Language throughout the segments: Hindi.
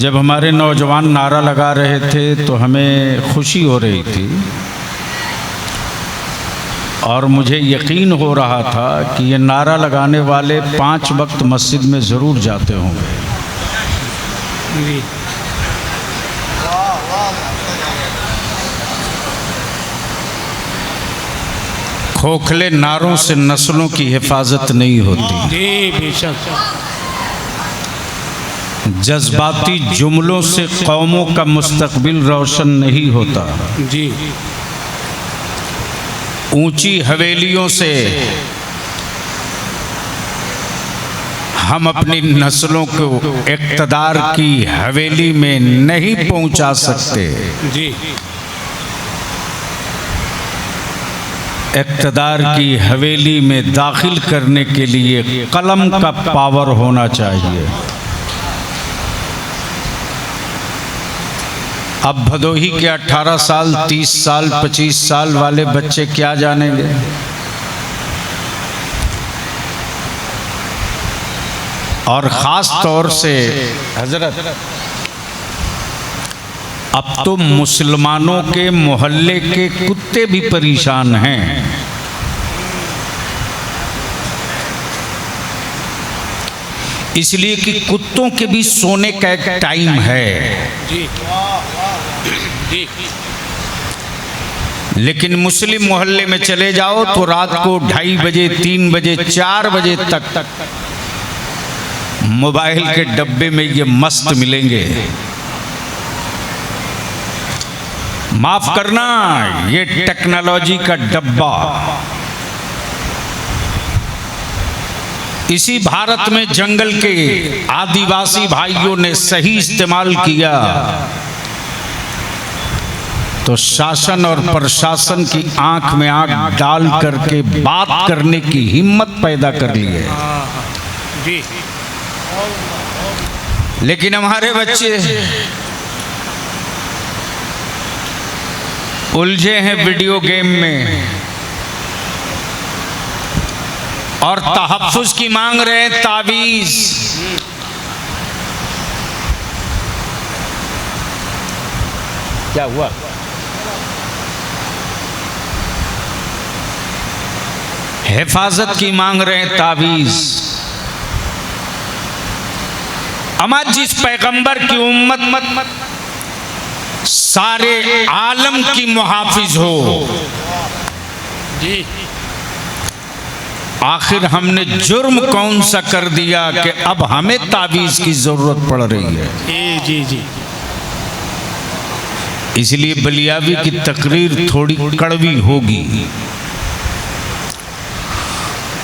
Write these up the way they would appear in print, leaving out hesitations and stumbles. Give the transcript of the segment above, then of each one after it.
जब हमारे नौजवान नारा लगा रहे थे तो हमें खुशी हो रही थी और मुझे यकीन हो रहा था कि ये नारा लगाने वाले 5 वक्त मस्जिद में ज़रूर जाते होंगे। खोखले नारों से नस्लों की हिफाजत नहीं होती। जी बेशक। जज्बाती जुमलों से कौमों का मुस्तकबिल रोशन नहीं होता। जी। ऊंची हवेलियों से हम अपनी नस्लों को इक़्तिदार की हवेली में नहीं पहुंचा सकते। जी। इक़्तिदार की हवेली में दाखिल करने के लिए कलम का पावर होना चाहिए। अब भदोही के 18 साल, 30 साल, 25 साल वाले बच्चे क्या जानेंगे? और ख़ास तौर से हजरत अब तो मुसलमानों के मोहल्ले के कुत्ते भी परेशान हैं। इसलिए कि कुत्तों के भी सोने का एक टाइम है। जी। जी। लेकिन मुस्लिम मोहल्ले में चले जाओ तो रात को 2:30 बजे, 3 बजे, 4 बजे तक मोबाइल के डब्बे में ये मस्त मिलेंगे। माफ करना, ये टेक्नोलॉजी का डब्बा। इसी भारत में जंगल के आदिवासी भाइयों ने सही इस्तेमाल किया तो शासन और प्रशासन की आंख में आंख डाल करके बात करने की हिम्मत पैदा कर ली है। जी। लेकिन हमारे बच्चे उलझे हैं वीडियो गेम में और तहफ्फुज की मांग रहे हैं तावीज़। क्या हुआ? हिफाजत की मांग रहे हैं तावीज़। अमा जिस पैगंबर की उम्मत सारे आलम की मुहाफिज हो, जी, आखिर हमने जुर्म कौन सा कर दिया कि अब हमें तावीज़ की जरूरत पड़ रही है? जी जी। इसलिए बलियावी की तकरीर थोड़ी कड़वी होगी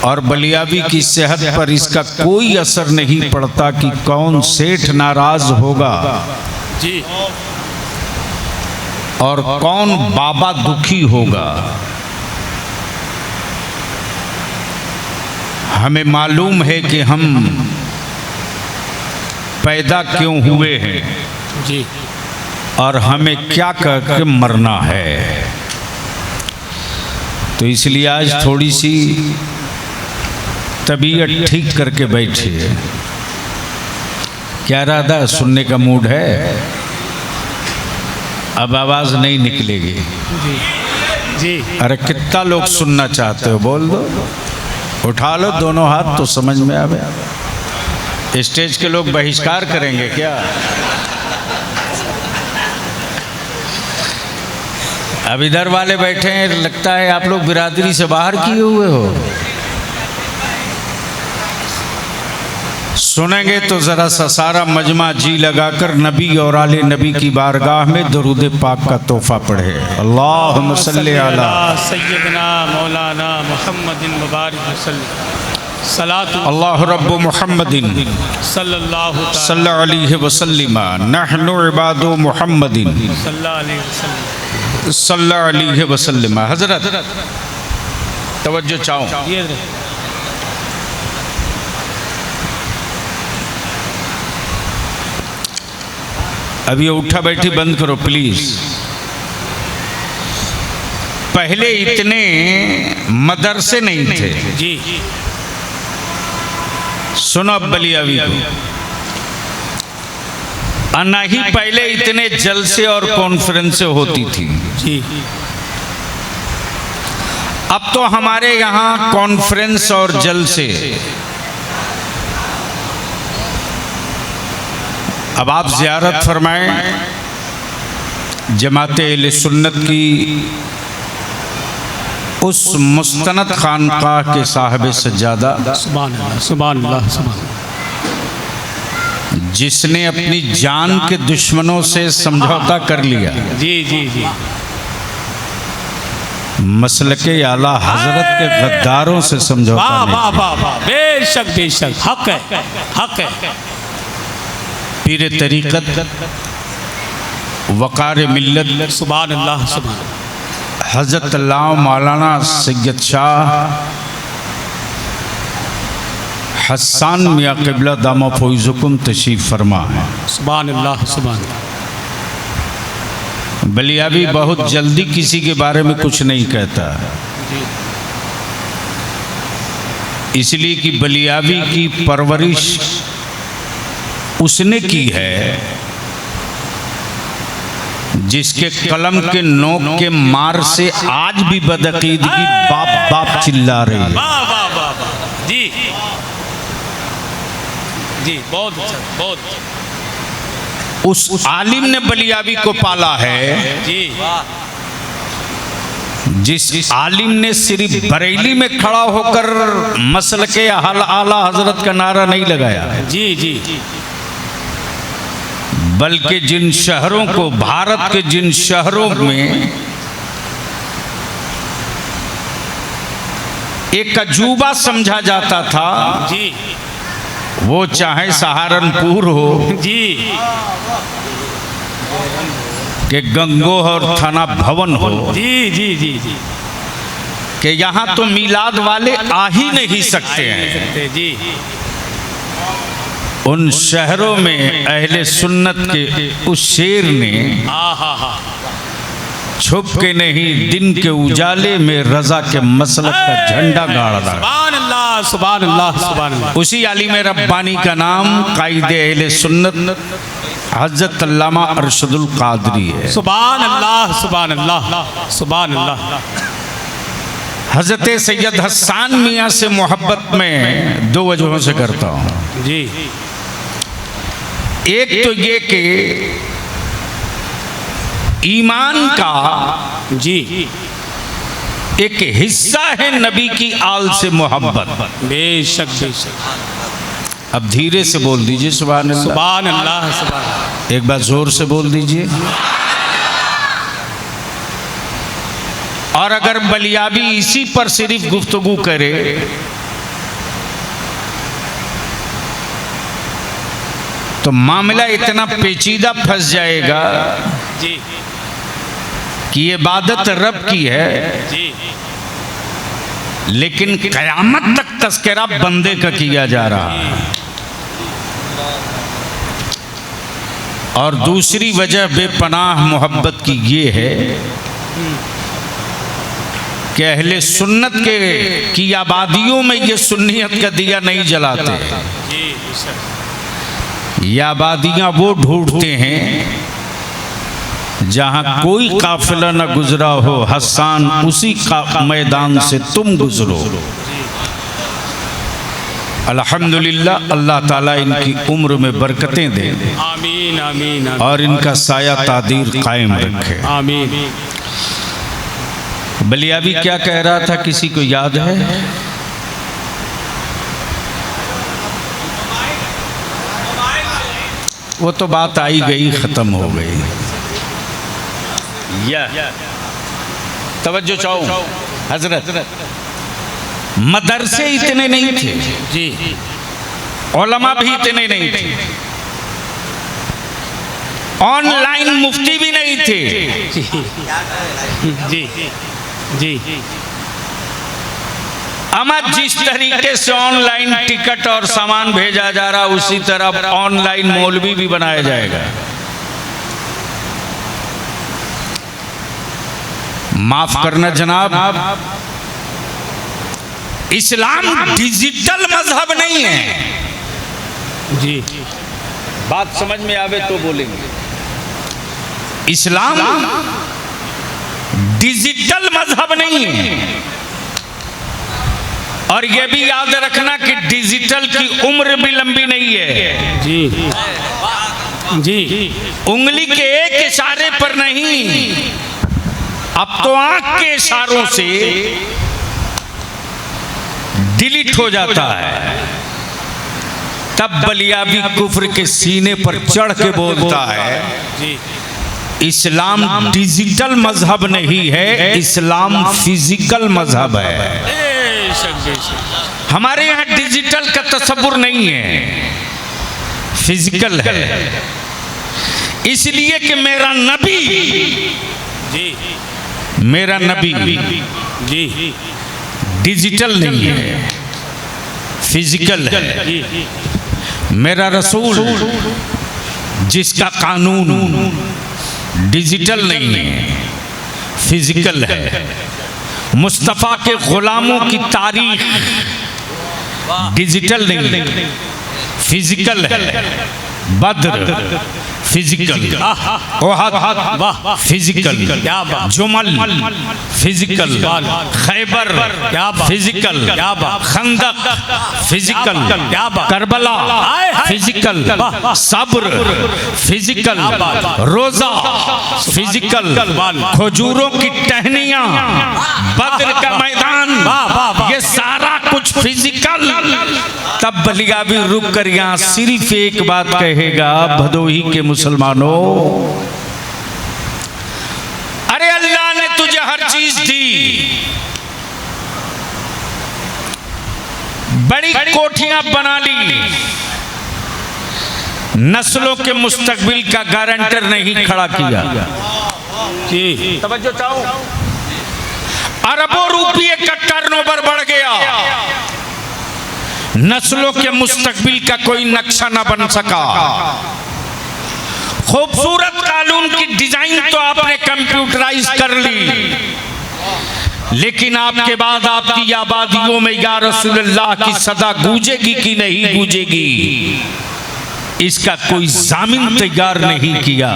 और बलियावी की सेहत पर इसका कोई असर नहीं पड़ता कि कौन सेठ नाराज होगा जी और कौन बाबा दुखी होगा। हमें मालूम है कि हम पैदा क्यों हुए हैं जी और हमें क्या करके मरना है। तो इसलिए आज थोड़ी सी तबीयत ठीक करके बैठिए। क्या इरादा? सुनने का मूड है? अब आवाज नहीं निकलेगी। जी जी। अरे कितना लोग सुनना चाहते हो? बोल दो, उठा लो दोनों हाथ तो समझ में आवे। स्टेज के लोग बहिष्कार करेंगे क्या? अब इधर वाले बैठे हैं, लगता है आप लोग बिरादरी से बाहर किए हुए हो। सुनेंगे तो जरा सा सारा मजमा जी लगाकर नबी और आले नबी की बारगाह में दरूद पाक का तोहफा पढ़े। अल्लाहुम्मा सल्ली अला सय्यदना मौलाना मुहम्मदिन मुबारक वसल्लम। सलातु अल्लाह रब्बु मुहम्मदिन सल्लल्लाहु अलैहि वसल्लम नहनु इबादु मुहम्मदिन सल्लल्लाहु अलैहि वसल्लम। हजरत तवज्जो चाहो। अब ये उठा बैठी बंद करो प्लीज। पहले इतने मदरसे नहीं थे। जी। सुनो अब बलियावी को, और ना ही पहले इतने जलसे और कॉन्फ्रेंसें होती थी। जी अब तो हमारे यहाँ कॉन्फ्रेंस और जलसे। अब आप ज़ियारत फरमाएं जमाते अहले सुन्नत की उस मुस्तनद खानकाह के साहिब सज्जादा, सुभान अल्लाह, सुभान अल्लाह, सुभान अल्लाह। जिसने अपनी जान के दुश्मनों से समझौता कर लिया। जी जी जी मसलके आला हजरत के गद्दारों से समझौता वाह नहीं वाह किया। वाह वाह, बेशक बेशक, हक है, हक है। पीर तरीक़त, वक़ार मिल्लत, सुभान अल्लाह, सुभान अल्लाह। हज़रत अल्लाह मौलाना सैयद शाह हसन मियाँ क़िबला दामा फ़ैज़ुकुम तशरीफ़ फरमा है। सुभान अल्लाह, सुभान अल्लाह। बलियाबी बहुत जल्दी किसी के बारे में कुछ नहीं कहता है, इसलिए कि बलियाबी की परवरिश उसने की है जिसके कलम के नोक के मार से आज भी बदअकीदगी बाप बाप चिल्ला रही है। वाह वाह वाह वाह, जी जी, बहुत अच्छा, बहुत अच्छा। उस आलिम ने बलियाबी को पाला है जी जिस आलिम ने सिर्फ बरेली में खड़ा होकर मसलके आला हजरत का नारा नहीं लगाया, जी जी, बल्कि जिन शहरों को, भारत के जिन शहरों में एक अजूबा समझा जाता था, जी वो चाहे सहारनपुर हो जी, कि गंगोह और थाना भवन हो, जी जी जी जी, कि यहाँ तो मिलाद वाले आ ही नहीं सकते हैं, जी उन शहरों में अहले सुन्नत के उस शेर ने हाँ हाँ हाँ, छुप के नहीं दिन के उजाले में रजा के मसलक का झंडा गाड़ रहा। सुभान अल्लाह, सुभान अल्लाह, सुभान अल्लाह। उसी आलिम रब्बानी का नाम कायदे अहले सुन्नत हज़रत अल्लामा अरशदुल कादरी है। सुभान अल्लाह, सुभान अल्लाह, सुभान अल्लाह। हज़रत सैयद हसन मियाँ से मोहब्बत में दो वजहों से करता हूँ। जी एक तो ये कि ईमान का जी, एक हिस्सा है नबी की आल से मोहब्बत। बेशक बेशक। अब धीरे से बोल दीजिए सुभान अल्लाह। सुभान अल्लाह, सुभान अल्लाह। एक बार जोर से बोल दीजिए। और अगर बलियाबी इसी पर सिर्फ गुफ्तगू करे तो मामला इतना पेचीदा फंस जाएगा जी कि ये इबादत रब की है, जी, लेकिन कयामत तक तस्करा बंदे का किया जा रहा है। और दूसरी वजह बेपनाह मोहब्बत की ये है कि अहले सुन्नत के की आबादियों में ये सुन्नियत का दिया नहीं जलाते। जी बेशक। ये आबादियाँ वो ढूंढते हैं जहाँ कोई काफिला न गुजरा हो, हसन उसी का मैदान से तुम गुजरो। अल्हम्दुलिल्लाह, अल्लाह ताला इनकी उम्र में बरकतें दे आमीन आमीन और इनका साया तादीर कायम रखे। आमीन। बलियाबी क्या कह रहा था, किसी को याद है? वो तो बात आई गई, ख़त्म हो गई। तवज्जो चाहो हजरत, मदरसे इतने नहीं थे जी, उलमा भी इतने नहीं थे, ऑनलाइन मुफ्ती भी नहीं थे। जी जी, अमा जिस तरीके से ऑनलाइन टिकट और सामान भेजा जा रहा, उसी तरह ऑनलाइन मौलवी भी बनाया जाएगा। माफ करना जनाब, इस्लाम डिजिटल मजहब नहीं है। जी बात समझ में आवे तो बोलेंगे। इस्लाम डिजिटल मजहब नहीं है। और यह भी याद रखना कि डिजिटल की उम्र भी लंबी नहीं है। जी जी। उंगली के एक इशारे पर नहीं, अब तो आंख के इशारों से डिलीट हो जाता है। तब बलियाबी कुफ्र के सीने पर चढ़ के बोलता है, इस्लाम डिजिटल मजहब नहीं है, इस्लाम फिजिकल मजहब है। हमारे यहाँ डिजिटल का तस्वुर नहीं है, फिजिकल है। इसलिए कि मेरा नबी जी डिजिटल नहीं है, फिजिकल है। मेरा रसूल जिसका कानून डिजिटल नहीं है, फिजिकल है। मुस्तफ़ा के गुलामों की तारीख डिजिटल नहीं, फिजिकल है। बद्र फिजिकल, ओहद फिजिकल, जुमल physical, Khaibar physical, Khandaq physical, Karbala physical, सब्र फिजिकल, रोजा फिजिकल, खजूरों की टहनियां, बद्र का मैदान, ये सारा कुछ फिजिकल। तब बलियाबी रुक कर यहाँ सिर्फ एक बात कहेगा, भदोही के मुसलमानों, अरे अल्लाह ने तुझे हर चीज दी, बड़ी कोठियां बना ली, नस्लों के मुस्तकबिल का गारंटर नहीं खड़ा किया। जी तवज्जो चाहो, अरबों रुपये का टर्नओवर बढ़ गया, नस्लों के मुस्तकबिल का कोई नक्शा न बन सका। खूबसूरत कानून की डिजाइन तो आपने कंप्यूटराइज कर ली, लेकिन आपके बाद आपकी आबादियों में या रसूलुल्लाह की सदा गूंजेगी कि नहीं गूंजेगी, इसका कोई जामिन तैयार नहीं किया।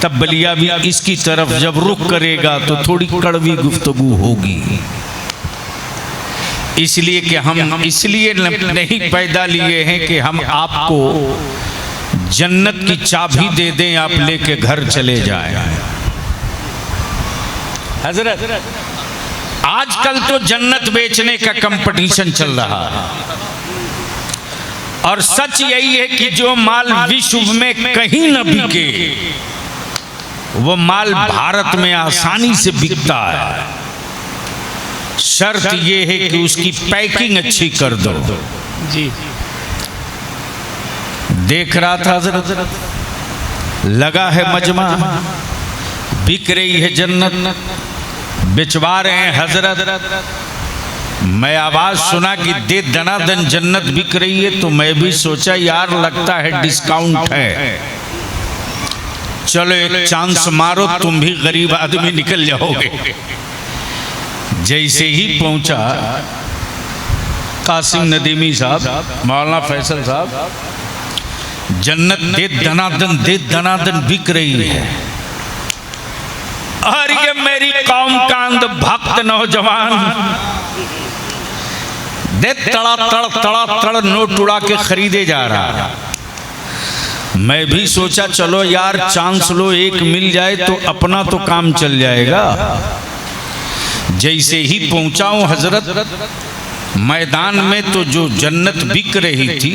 तब बलियाबी इसकी तरफ जब रुख करेगा तो थोड़ी कड़वी गुफ्तगू होगी। इसलिए कि हम इसलिए नहीं पैदा लिए हैं कि हम आपको जन्नत की चाबी दे दें, आप लेके घर चले जाएं। हजरत आजकल तो जन्नत बेचने का कंपटीशन चल रहा है, और सच यही है कि जो माल विश्व में कहीं न बिके, वो माल भारत में आसानी से बिकता है। शर्त ये है कि उसकी पैकिंग अच्छी कर दो। जी देख रहा था हजरत, लगा है मजमा, बिक रही है जन्नत, बिचवा रहे हैं हजरत। मैं आवाज सुना कि दे दनादन जन्नत बिक रही है, तो मैं भी सोचा यार लगता है डिस्काउंट है, चलो एक चांस मारो, तुम भी गरीब आदमी निकल जाओगे। जैसे ही पहुंचा कासिम नदीमी साहब, मौलाना फैसल साहब, जन्नत दे दनादन बिक रही है। और ये मेरी कौम का अंध भक्त नौजवान दे तड़ा नोट उड़ा के खरीदे जा रहा। मैं भी सोचा चलो यार चांस लो, एक मिल जाए तो अपना तो काम चल जाएगा। जैसे ही पहुंचा हूं हजरत, मैदान में तो जो जन्नत बिक रही थी,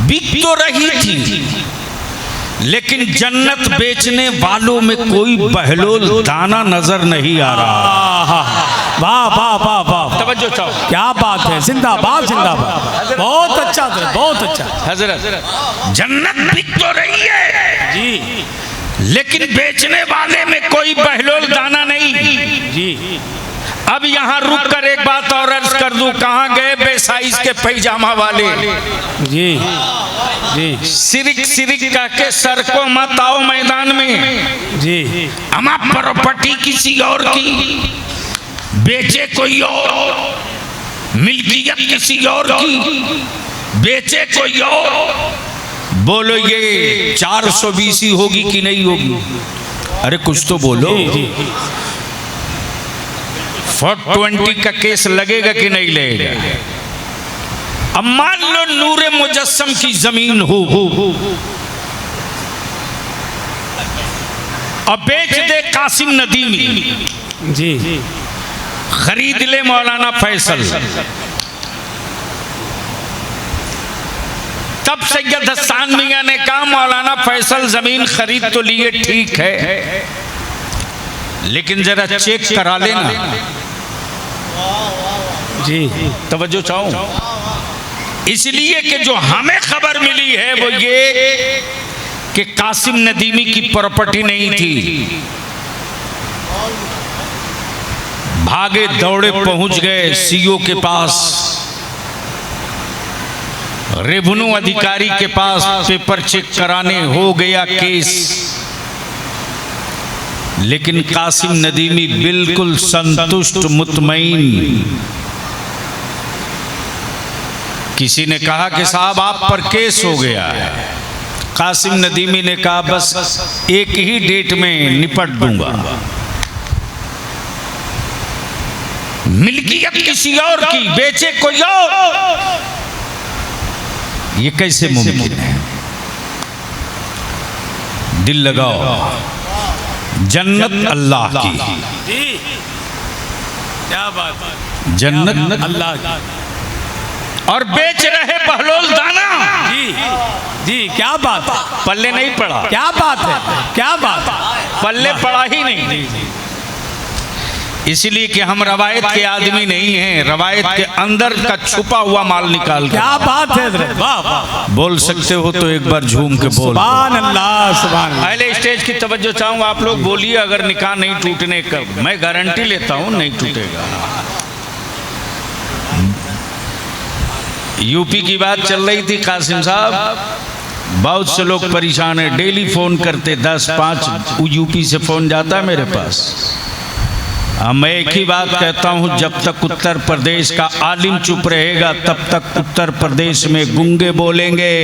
बिक तो रही थी, लेकिन जन्नत बेचने वालों में कोई बहलोल दाना नजर नहीं आ रहा। वाह वाह वाह वाह, तवज्जो चाहो, क्या बात है, जिंदाबाद जिंदाबाद, बहुत अच्छा था, बहुत अच्छा। हजरत जन्नत बिक तो रही है जी, लेकिन बेचने वाले में कोई बहलोल दाना नहीं जी। अब यहाँ रुक कर एक बात और अर्ज कर दूं, कहाँ गए बेसाइज के पैजामा वाले? जी जी, सिरिक सिरिक कह के सर को मत आओ मैदान में। जी, हम प्रॉपर्टी किसी और की, बेचे कोई और, मिल्कियत किसी और की, बेचे कोई और, बोलो ये 420 होगी कि नहीं होगी? अरे कुछ तो बोलो। 420 का केस लगेगा कि नहीं लगेगा? अब मान लो नूरे मुजस्सम की जमीन हो और बेच दे कासिम नदीमी जी, खरीद ले मौलाना फैसल, तब सैयद हसन मियां ने कहा मौलाना फैसल जमीन खरीद तो लिए ठीक है, लेकिन जरा चेक करा लेना। जी, तवज्जो चाहूं, इसलिए कि जो हमें खबर मिली है वो ये कि कासिम नदीमी की प्रॉपर्टी नहीं थी। भागे दौड़े पहुंच गए सीओ के पास, रेवेन्यू अधिकारी के पास, पेपर चेक कराने, हो गया केस। लेकिन कासिम नदीमी बिल्कुल संतुष्ट मुतमईन। किसी ने कहा कि साहब आप पर केस हो गया है। कासिम नदीमी ने कहा बस एक ही डेट में निपट दूंगा। मिल्कियत किसी और की, बेचे कोई और, ये कैसे मुमकिन है? दिल लगाओ, जन्नत अल्लाह की, जी, क्या बात है, जन्नत अल्लाह की। और बेच रहे बहलोल दाना। जी जी, क्या बात है, पल्ले नहीं पड़ा। क्या बात है, क्या बात है, पल्ले पड़ा ही नहीं। इसलिए कि हम रवायत के आदमी नहीं हैं, रवायत के अंदर का छुपा हुआ माल निकाल के। क्या बात है, वाह वाह, बोल सकते हो तो एक बार झूम के बोल। सुभान अल्लाह, सुभान अल्लाह। पहले स्टेज की तवज्जो चाहूंगा, आप लोग बोलिए अगर निकाह नहीं टूटने का। मैं गारंटी लेता हूं नहीं टूटेगा। यूपी की बात चल रही थी कासिम साहब, बहुत से लोग परेशान है, डेली फोन करते, 10-5 यूपी से फोन जाता है मेरे पास। मैं एक ही बात कहता हूं, जब तक उत्तर प्रदेश का आलिम चुप रहेगा तब तक उत्तर प्रदेश में गूंगे बोलेंगे।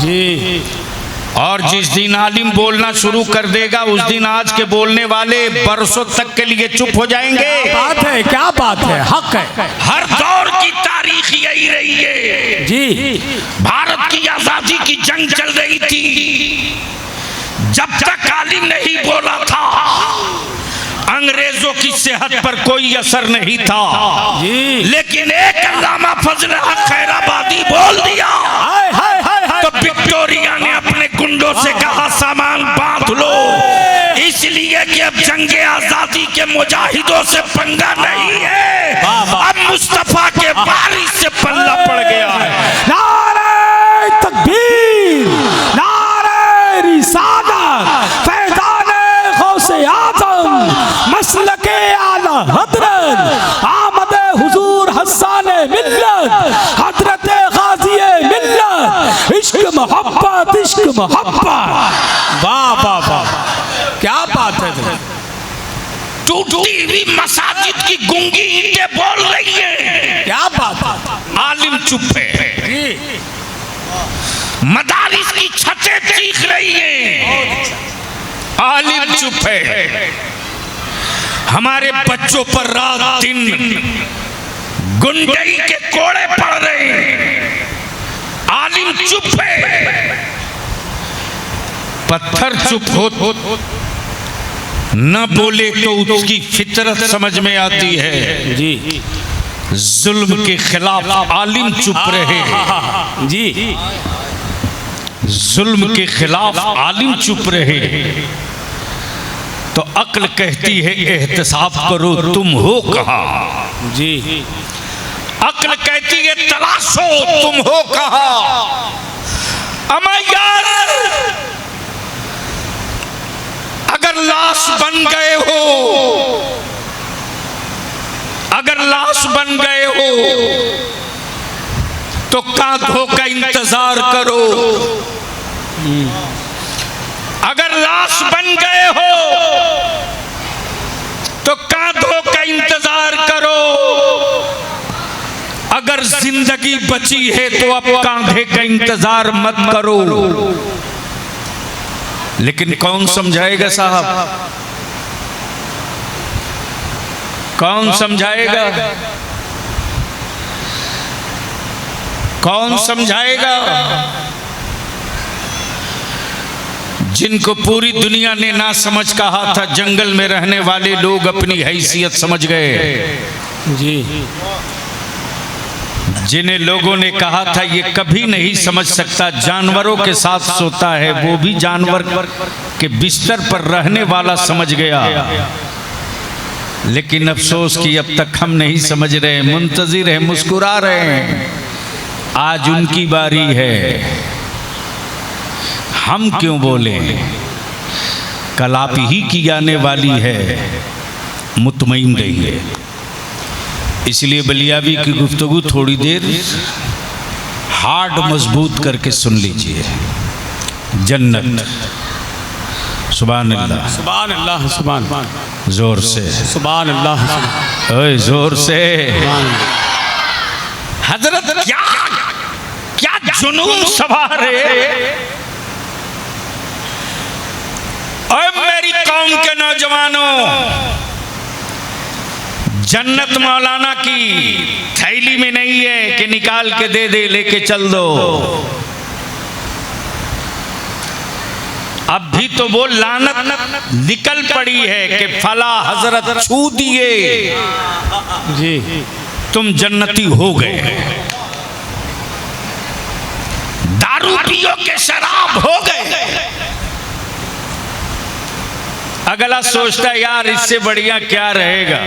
जी, और जिस दिन आलिम बोलना शुरू कर देगा उस दिन आज के बोलने वाले बरसों तक के लिए चुप हो जाएंगे। बात है, क्या बात है, हक है। हर दौर की तारीख यही रही है। जी, भारत की आजादी की जंग चल रही थी, जब तक आलिम नहीं बोला था अंग्रेजों की सेहत पर कोई असर नहीं था। जी, लेकिन एक अल्लामा फजल हक खैराबादी बोल दिया, हाय हाय हाय हाय, तो विक्टोरिया ने अपने गुंडों से कहा सामान बांध लो, इसलिए कि अब जंगे आजादी के मुजाहिदों से पंगा नहीं है, अब मुस्तफा के बारिश से पल्ला पड़ गया है। नारे तकबीर, नारे रिसालत, फैज़ाने गौसे आज़म, मसलके आला हज़रत, आमदे हुजूर हस्साने मिल्लत, हज़रत गाज़िए मिल्लत, इश्क मोहब्बत, इश्क मोहब्बत। वाह वाह वाह, क्या बात है। टूटी हुई मसाजिद की गूंगी ईंटें बोल रही है। क्या बात है, आलिम चुप है। मदारिस की छतें चीख रही हैं, आलिम चुप है। हमारे बच्चों पर रात दिन गुंडई के कोड़े पड़ रहे हैं, आलिम चुप है। पत्थर चुप हो न बोले तो उसकी फितरत समझ में आती है। जी, जुल्म के खिलाफ आलिम चुप रहे। जी, जुल्म के खिलाफ आलिम चुप रहे तो अक्ल कहती है एहतिसाब करो, तुम हो कहाँ। जी, अक्ल कहती है तलाशो, तुम हो कहाँ। अमा यार, अगर लाश बन गए हो, अगर लाश बन गए हो तो कांधों का इंतजार करो। अगर लाश बन गए हो तो कांधों का इंतजार करो। अगर अगर जिंदगी बची है तो अब कांधे का इंतजार मत करो। लेकिन कौन समझाएगा साहब, कौन समझाएगा, कौन समझाएगा? जिनको पूरी दुनिया ने ना समझ कहा था, जंगल में रहने वाले लोग अपनी हैसियत समझ गए जी। जिन्हें लोगों ने कहा था ये कभी नहीं समझ सकता, जानवरों के साथ सोता है, वो भी जानवर के बिस्तर पर रहने वाला समझ गया। लेकिन अफसोस कि अब तक हम नहीं समझ रहे, मुंतजिर है, मुस्कुरा रहे हैं। आज उनकी बारी है, हम क्यों बोले? कल आप ही की आने वाली है, मुतमईन रहिए। इसलिए बलियावी की गुफ्तगू थोड़ी देर हार्ड मजबूत करके सुन लीजिए। जन्नत, सुभान अल्लाह, सुभान अल्लाह, सुभान, जोर से सुभान अल्लाह, ओए जोर से। हजरत क्या क्या जुनून सवार है। और मेरी कौम के नौजवानों, जन्नत मौलाना की थैली में नहीं है कि निकाल के दे दे, लेके चल दो। अब भी तो वो लानत निकल पड़ी है कि फला हजरत छू दिए जी, तुम जन्नती हो गए। दारू पियो के शराब हो गए। अगला सोचता यार इससे बढ़िया क्या रहेगा।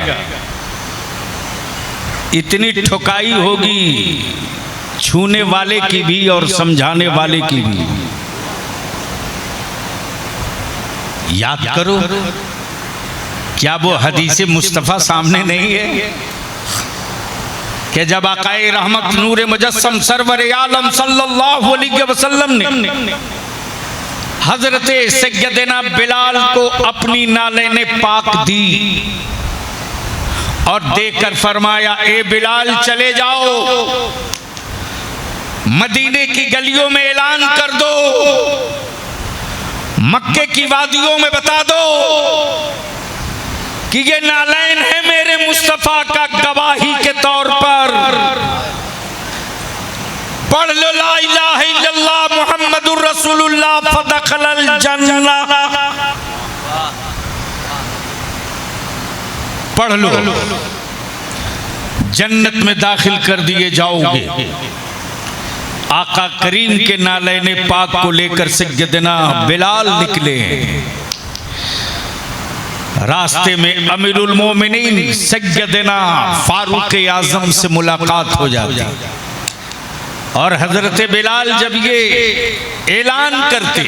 इतनी ठुकाई होगी छूने वाले की भी और समझाने वाले की भी। याद करो, क्या वो हदीस मुस्तफ़ा सामने नहीं है कि जब आकाए रहमत नूर मुजस्सम सरवर आलम सल्लल्लाहु अलैहि वसल्लम ने हजरत सैयदना बिलाल को अपनी नाले पाक दी और देकर फरमाया, ए बिलाल चले जाओ, मदीने की गलियों में ऐलान कर दो, मक्के की वादियों में बता दो कि ये नालैन है मेरे मुस्तफा का गवाही के तौर पर। पढ़ लो ला इलाहा इल्लल्लाह मुहम्मदुर रसूलुल्लाह फदखलल जन्नह। पढ़ लो, जन्नत में दाखिल कर दिए जाओगे। आका करीम के नालैने पाक को लेकर सैयदना बिलाल निकले। रास्ते में अमीरुल मोमिनीन सैयदना फारूक आजम से मुलाकात हो जाती और हजरत बिलाल जब ये ऐलान करते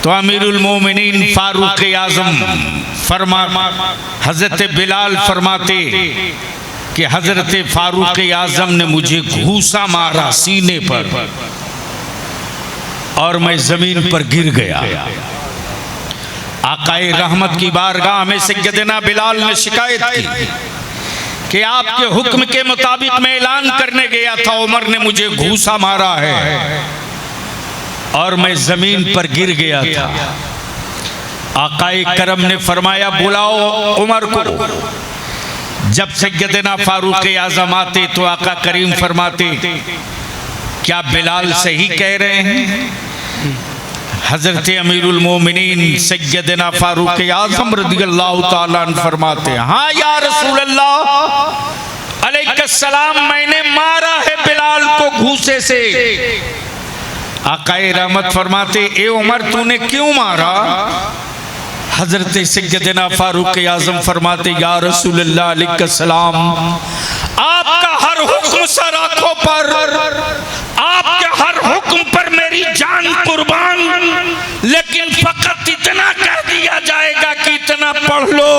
तो अमीरुल मोमिनीन फारूक आजम हजरत बिलाल फरमाते कि हजरत फारूक आजम ने मुझे घूसा मारा सीने पर और मैं जमीन पर गिर गया। आकाए रहमत की बारगाह में सैयदना बिलाल ने शिकायत की कि आपके हुक्म के मुताबिक मैं ऐलान करने गया था, उमर ने मुझे घूसा मारा है और मैं जमीन पर गिर गया था। आकाए करम ने फरमाया, बुलाओ उमर को। जब सैयदना फारूक आजम आते तो आका करीम फरमाते, क्या बिलाल सही कह रहे हैं? हजरत अमीरुल मोमिनीन सैयदना फारूक आजम रज़ियल्लाहु ताला अन्हु फरमाते हैं, हाँ या रसूल अल्लाह अलैहिस्सलाम, मैंने मारा है बिलाल को घूसे से। आकाए रहमत फरमाते, ए उमर तूने क्यों मारा? हजरत सैयदना फारूक आजम फरमाते, या रसूल अल्लाह अलैहिस्सलाम, आपका हर हुक्म सर आंखों पर, आपके हर हुक्म पर मेरी जान कुर्बान, लेकिन फकत इतना कह दिया जाएगा कि इतना पढ़ लो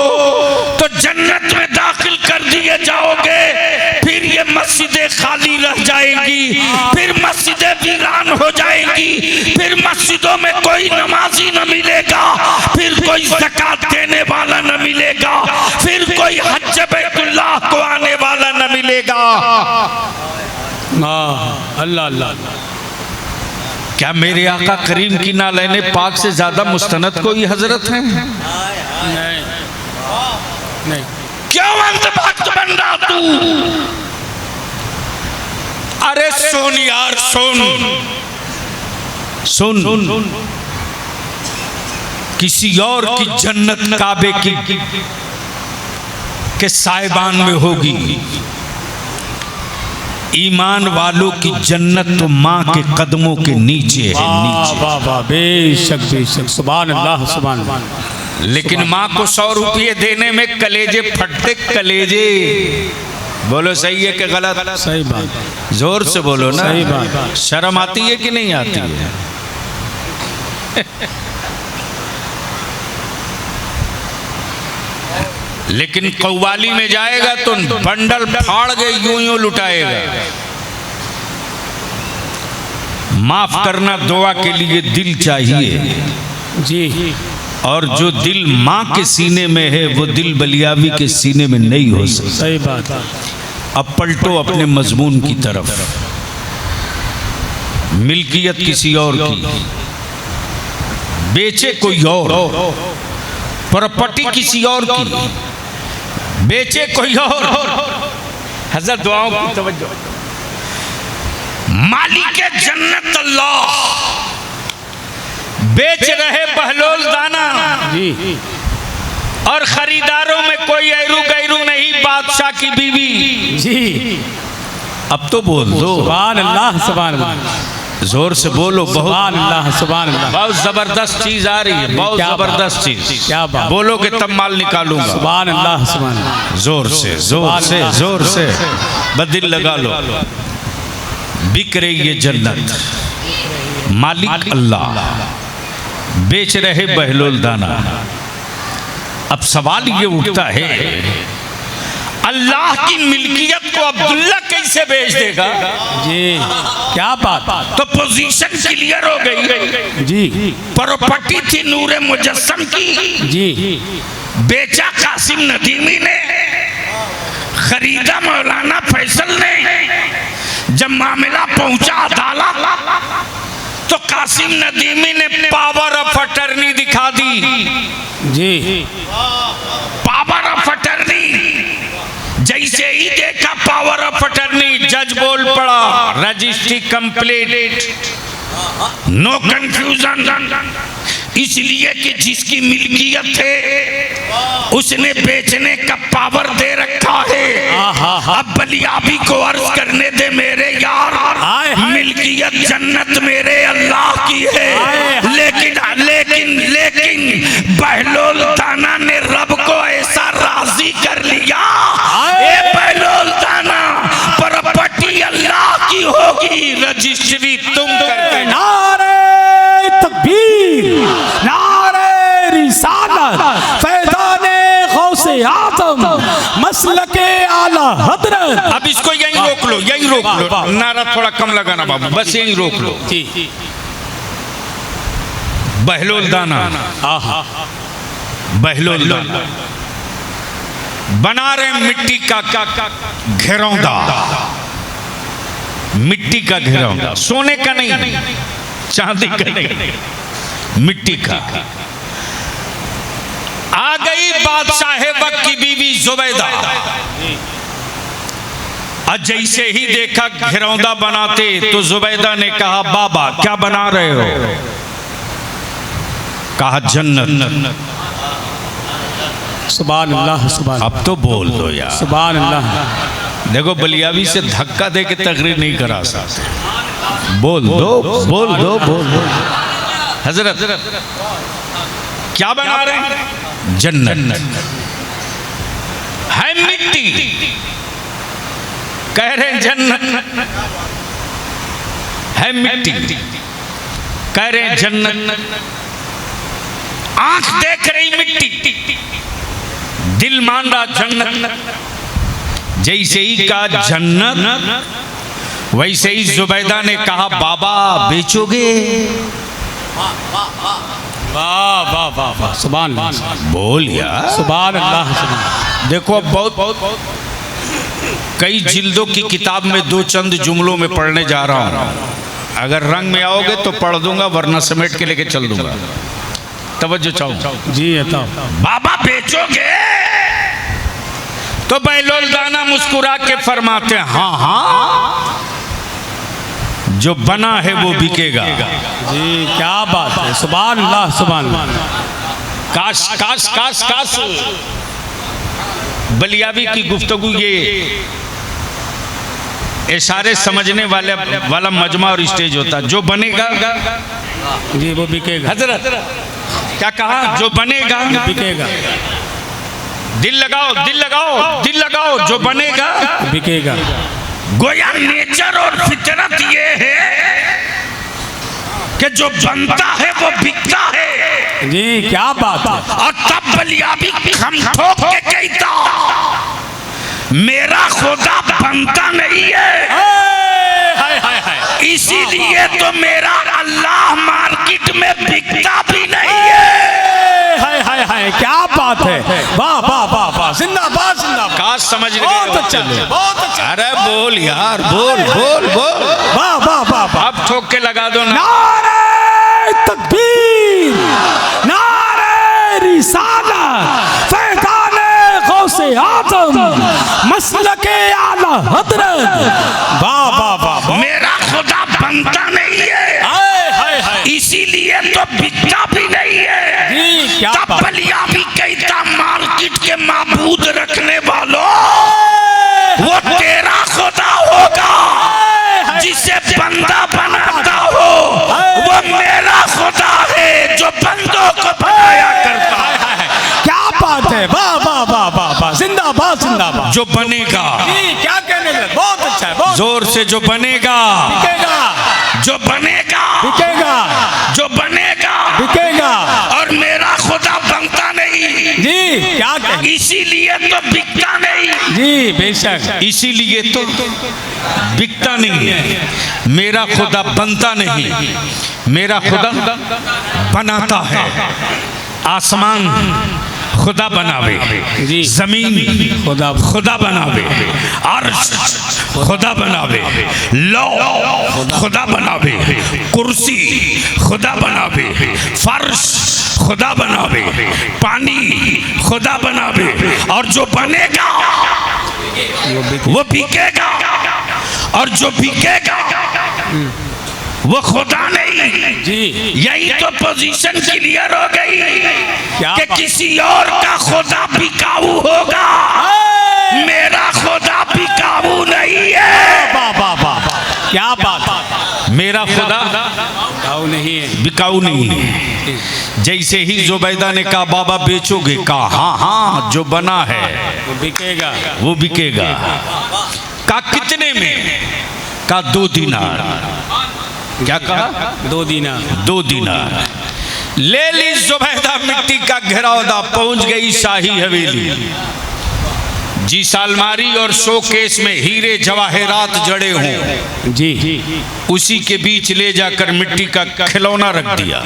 तो जन्नत में दाखिल कर दिए जाओगे। फिर ये मस्जिदें खाली रह जाएंगी, फिर मस्जिदें वीरान हो जाएंगी, फिर मस्जिदों में कोई नमाजी न मिलेगा, फिर कोई ज़कात देने वाला न मिलेगा, फिर कोई हज बैतुल्लाह को आने वाला न मिलेगा। मिलेगा। अल्लाह अल्लाह अल्लाह। क्या मेरे आका करीम की नालैने पाक से ज्यादा मुस्तनद कोई हजरत है? नहीं नहीं। क्यों अंधभक्त बन रहा तू? अरे सुन यार, सुन किसी और की जन्नत काबे की के साइबान में होगी। ईमान वालों की जन्नत तो माँ के कदमों के नीचे है, नीचे। वाह वाह, बेशक बेशक, सुभान अल्लाह सुभान अल्लाह। लेकिन माँ को 100 रुपये देने में कलेजे फटते, कलेजे। बोलो सही है कि गलत? सही बात। जोर से बोलो ना। सही बात। शर्म आती है कि नहीं आती है? लेकिन कव्वाली में जाएगा तो बंडल फाड़ के यूं यूं लुटाएगा। माफ करना दुआ के लिए दिल चाहिए जी। और जो दिल माँ के सीने में है वो दिल बलियावी के सीने में नहीं हो सकता। सही बात। अब पलटो अपने मजमून की तरफ। मिल्कियत किसी और की, बेचे कोई और। प्रॉपर्टी किसी और की, बेचे कोई और। हज़रत दुआओं की तवज्जो। मालिक जन्नत अल्लाह बेच रहे बहलोल दाना जी। और खरीदारों में कोई ऐरू गैरू नहीं, बादशाह की बीवी जी। अब तो बोल दो सुभान अल्लाह सुभान अल्लाह। जोर से बोलो। सुभान अल्लाह सुभान अल्लाह। बहुत जबरदस्त चीज आ रही है, बहुत जबरदस्त चीज। क्या बात। बोलोगे तब माल निकालूंगा। सुभान अल्लाह सुभान अल्लाह। जोर से जोर से जोर से बदिल लगा लो। बिक रही है जन्नत, मालिक अल्लाह, बेच रहे बहलोल दाना। अब सवाल ये उठता है, अल्लाह की मिल्कियत को अब्दुल्ला कैसे बेच देगा? जी क्या बात। तो पोजीशन क्लियर हो गई जी। प्रॉपर्टी थी नूरे मुजस्सम की जी। बेचा कासिम नदीमी ने, खरीदा मौलाना फैसल ने। जब मामला पहुंचा अदालत तो कासिम नदीमी ने पावर ऑफ अटर्नी दिखा दी। जी। पावर ऑफ अटर्नी जैसे ही देखा पावर ऑफ अटर्नी, जज बोल पड़ा रजिस्ट्री कंप्लीट, नो कंफ्यूजन। इसलिए कि जिसकी मिल्कियत है उसने बेचने का पावर दे रखा है। अब बलियाबी को अर्ज करने दे मेरे यार, मिल्कियत जन्नत मेरे अल्लाह की है। लेकिन लेकिन लेकिन बहलोल दाना ने रब को ऐसा राजी कर लिया, ए बहलोल दाना प्रॉपर्टी अल्लाह की होगी, रजिस्ट्री तुम करके। नारे तकबीर, नारे रिसालत, फैज़ाने गौसे आज़म, मसलके आला हज़रत। अब इसको यहीं रोक लो, यहीं रोक लो। नारा थोड़ा कम लगाना बाबू, बस यहीं रोक लो। बहलोल दाना, बहलोल दाना बना रहे मिट्टी का घेरौंदा, मिट्टी का घेरौंदा, सोने का नहीं, चांदी का नहीं, मिट्टी का। आ गई बादशाह वक्त की बीवी जुबैदा। और जैसे ही देखा घेरौंदा बनाते तो जुबैदा ने कहा, बाबा क्या बना रहे हो? कहा जन्नत। सुभान अल्लाह सुभान। अब तो बोल दो यार। सुभान अल्लाह। देखो बलियावी से धक्का दे के तकरीर नहीं करा सकते। बोल दो बोल दो बोल दो। हजरत क्या बना रहे हैं? जन्नत है, मिट्टी कह रहे हैं, जन्नत है, मिट्टी कह रहे हैं, जन्नत। आंख देख रही मिट्टी, दिल मान रहा जन्नत। जैसे ही कहा जन्नत, वैसे ही जुबैदा ने कहा, बाबा बेचोगे? वाह वाह वाह वाह, सुभान अल्लाह। बोल यार सुभान अल्लाह सुभान। देखो बहुत बहुत कई जिल्दों की किताब में दो चंद जुमलों में पढ़ने जा रहा हूँ। अगर रंग में आओगे तो पढ़ दूंगा, वरना समेट के लेके चल दूंगा। तवज्जो चाहूं जी तो बाबा बेचोगे तो बैलोल दाना मुस्कुरा के फरमाते हैं हाँ हाँ, जो बना है वो बिकेगा। जी क्या बात है, सुभान अल्लाह सुभान अल्लाह। काश काश काश काश बलियाबी की गुफ्तगू ये इशारे समझने वाला मजमा और स्टेज होता। जो बनेगा जी वो बिकेगा। हजरत क्या कहा? जो बनेगा बिकेगा। दिल लगाओ दिल लगाओ दिल लगाओ, जो बनेगा बिकेगा। गोया नेचर और फितरत ये है कि जो बनता है वो बिकता है। जी क्या बात है। और तब बलियाबी खम ठोक के कहता मेरा खुदा बनता नहीं है, हाय हाय हाय। इसीलिए तो मेरा अल्लाह मार्केट में बिकता भी नहीं है। हाय हाय हाय क्या बात है, वाह वाह वाह वाह, जिंदाबाद जिंदाबाद। काश समझ गए। बहुत अच्छा बहुत अच्छा। अरे बोल यार, बोल बोल बोल। वाह वाह वाह वाह। अब ठोक के लगा दो ना। नारे तकबीर, नारे रिसालत, फैज़ाने गौसे आज़म, मसलके आला हज़रत। वाह वाह वाह। मेरा खुदा बनता नहीं है, हाय हाय हाय। इसीलिए तो बिकता भी नहीं है। जी क्या बात। बलियाबी कहता मार्केट के माबूद रखने वालों, वो तेरा खुदा होगा जिसे बंदा बनाता हो, वो मेरा खुदा है जो बंदों को बनाया करता है। क्या बात है, वाह वाह वाह वाह वाह, जिंदाबाद जिंदाबाद। जो बनेगा, जी क्या कहने लगे, बहुत अच्छा है, बहुत जोर से जो बनेगा, बिकेगा जो बनेगा, बिकेगा जो बनेगा बिकेगा। और मेरा खुदा बनता नहीं, जी क्या कहें, इसीलिए तो बिकता नहीं। जी बेशक, इसीलिए तो बिकता नहीं है। मेरा खुदा बनता नहीं, मेरा खुदा बनाता है। आसमान खुदा बनावे, जी जमीन खुदा खुदा बनावे, अर्श खुदा बनावे, लौ खुदा बनावे, कुर्सी खुदा बनावे, फर्श खुदा बनावे, पानी खुदा बनावे, और जो बनेगा वो बिकेगा, और जो बिकेगा वो खुदा नहीं। जी यही तो पोजीशन क्लियर हो गई कि बात? किसी और का खुदा बिकाऊ होगा, मेरा खुदा बिकाऊ नहीं है। वाह वाह वाह, क्या बात। मेरा खुदा बिकाऊ नहीं है, बिकाऊ नहीं है। जैसे ही जुबैदा ने कहा बाबा बेचोगे, कहा हाँ हाँ, जो बना है वो बिकेगा, वो बिकेगा। कहा कितने में? कहा 2 दिनार। क्या कहा? 2 दिनार। 2 दिनार। ले ली जुबैदा मिट्टी का घिरौदा, पहुंच गई शाही हवेली। जिस अलमारी और शोकेस में हीरे जवाहरात जड़े हों, जी उसी के बीच ले जाकर मिट्टी का खिलौना रख दिया।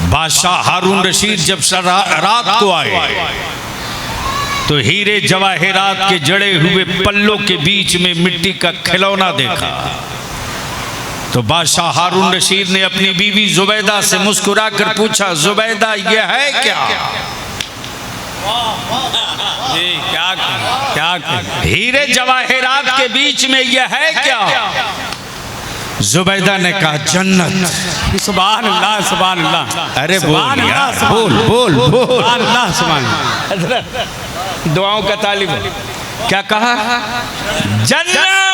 बादशाह हारून रशीद जब रात को आए तो हीरे जवाहरात के जड़े हुए पल्लों के बीच में मिट्टी का खिलौना देखा। तो बादशाह हारून रशीद ने अपनी बीवी जुबैदा से मुस्कुरा कर पूछा, जुबैदा यह है क्या? जी क्या हीरे जवाहरात के बीच में यह है क्या? जुबैदा ने कहा जन्नत। सुभान अल्लाह सुभान अल्लाह। अरे सुभान बोल यार, अल्लाह, बोल बोल बोल। सुभान अल्लाह सुभान अल्लाह। दुआओं का तालिब। क्या कहा? जन्नत।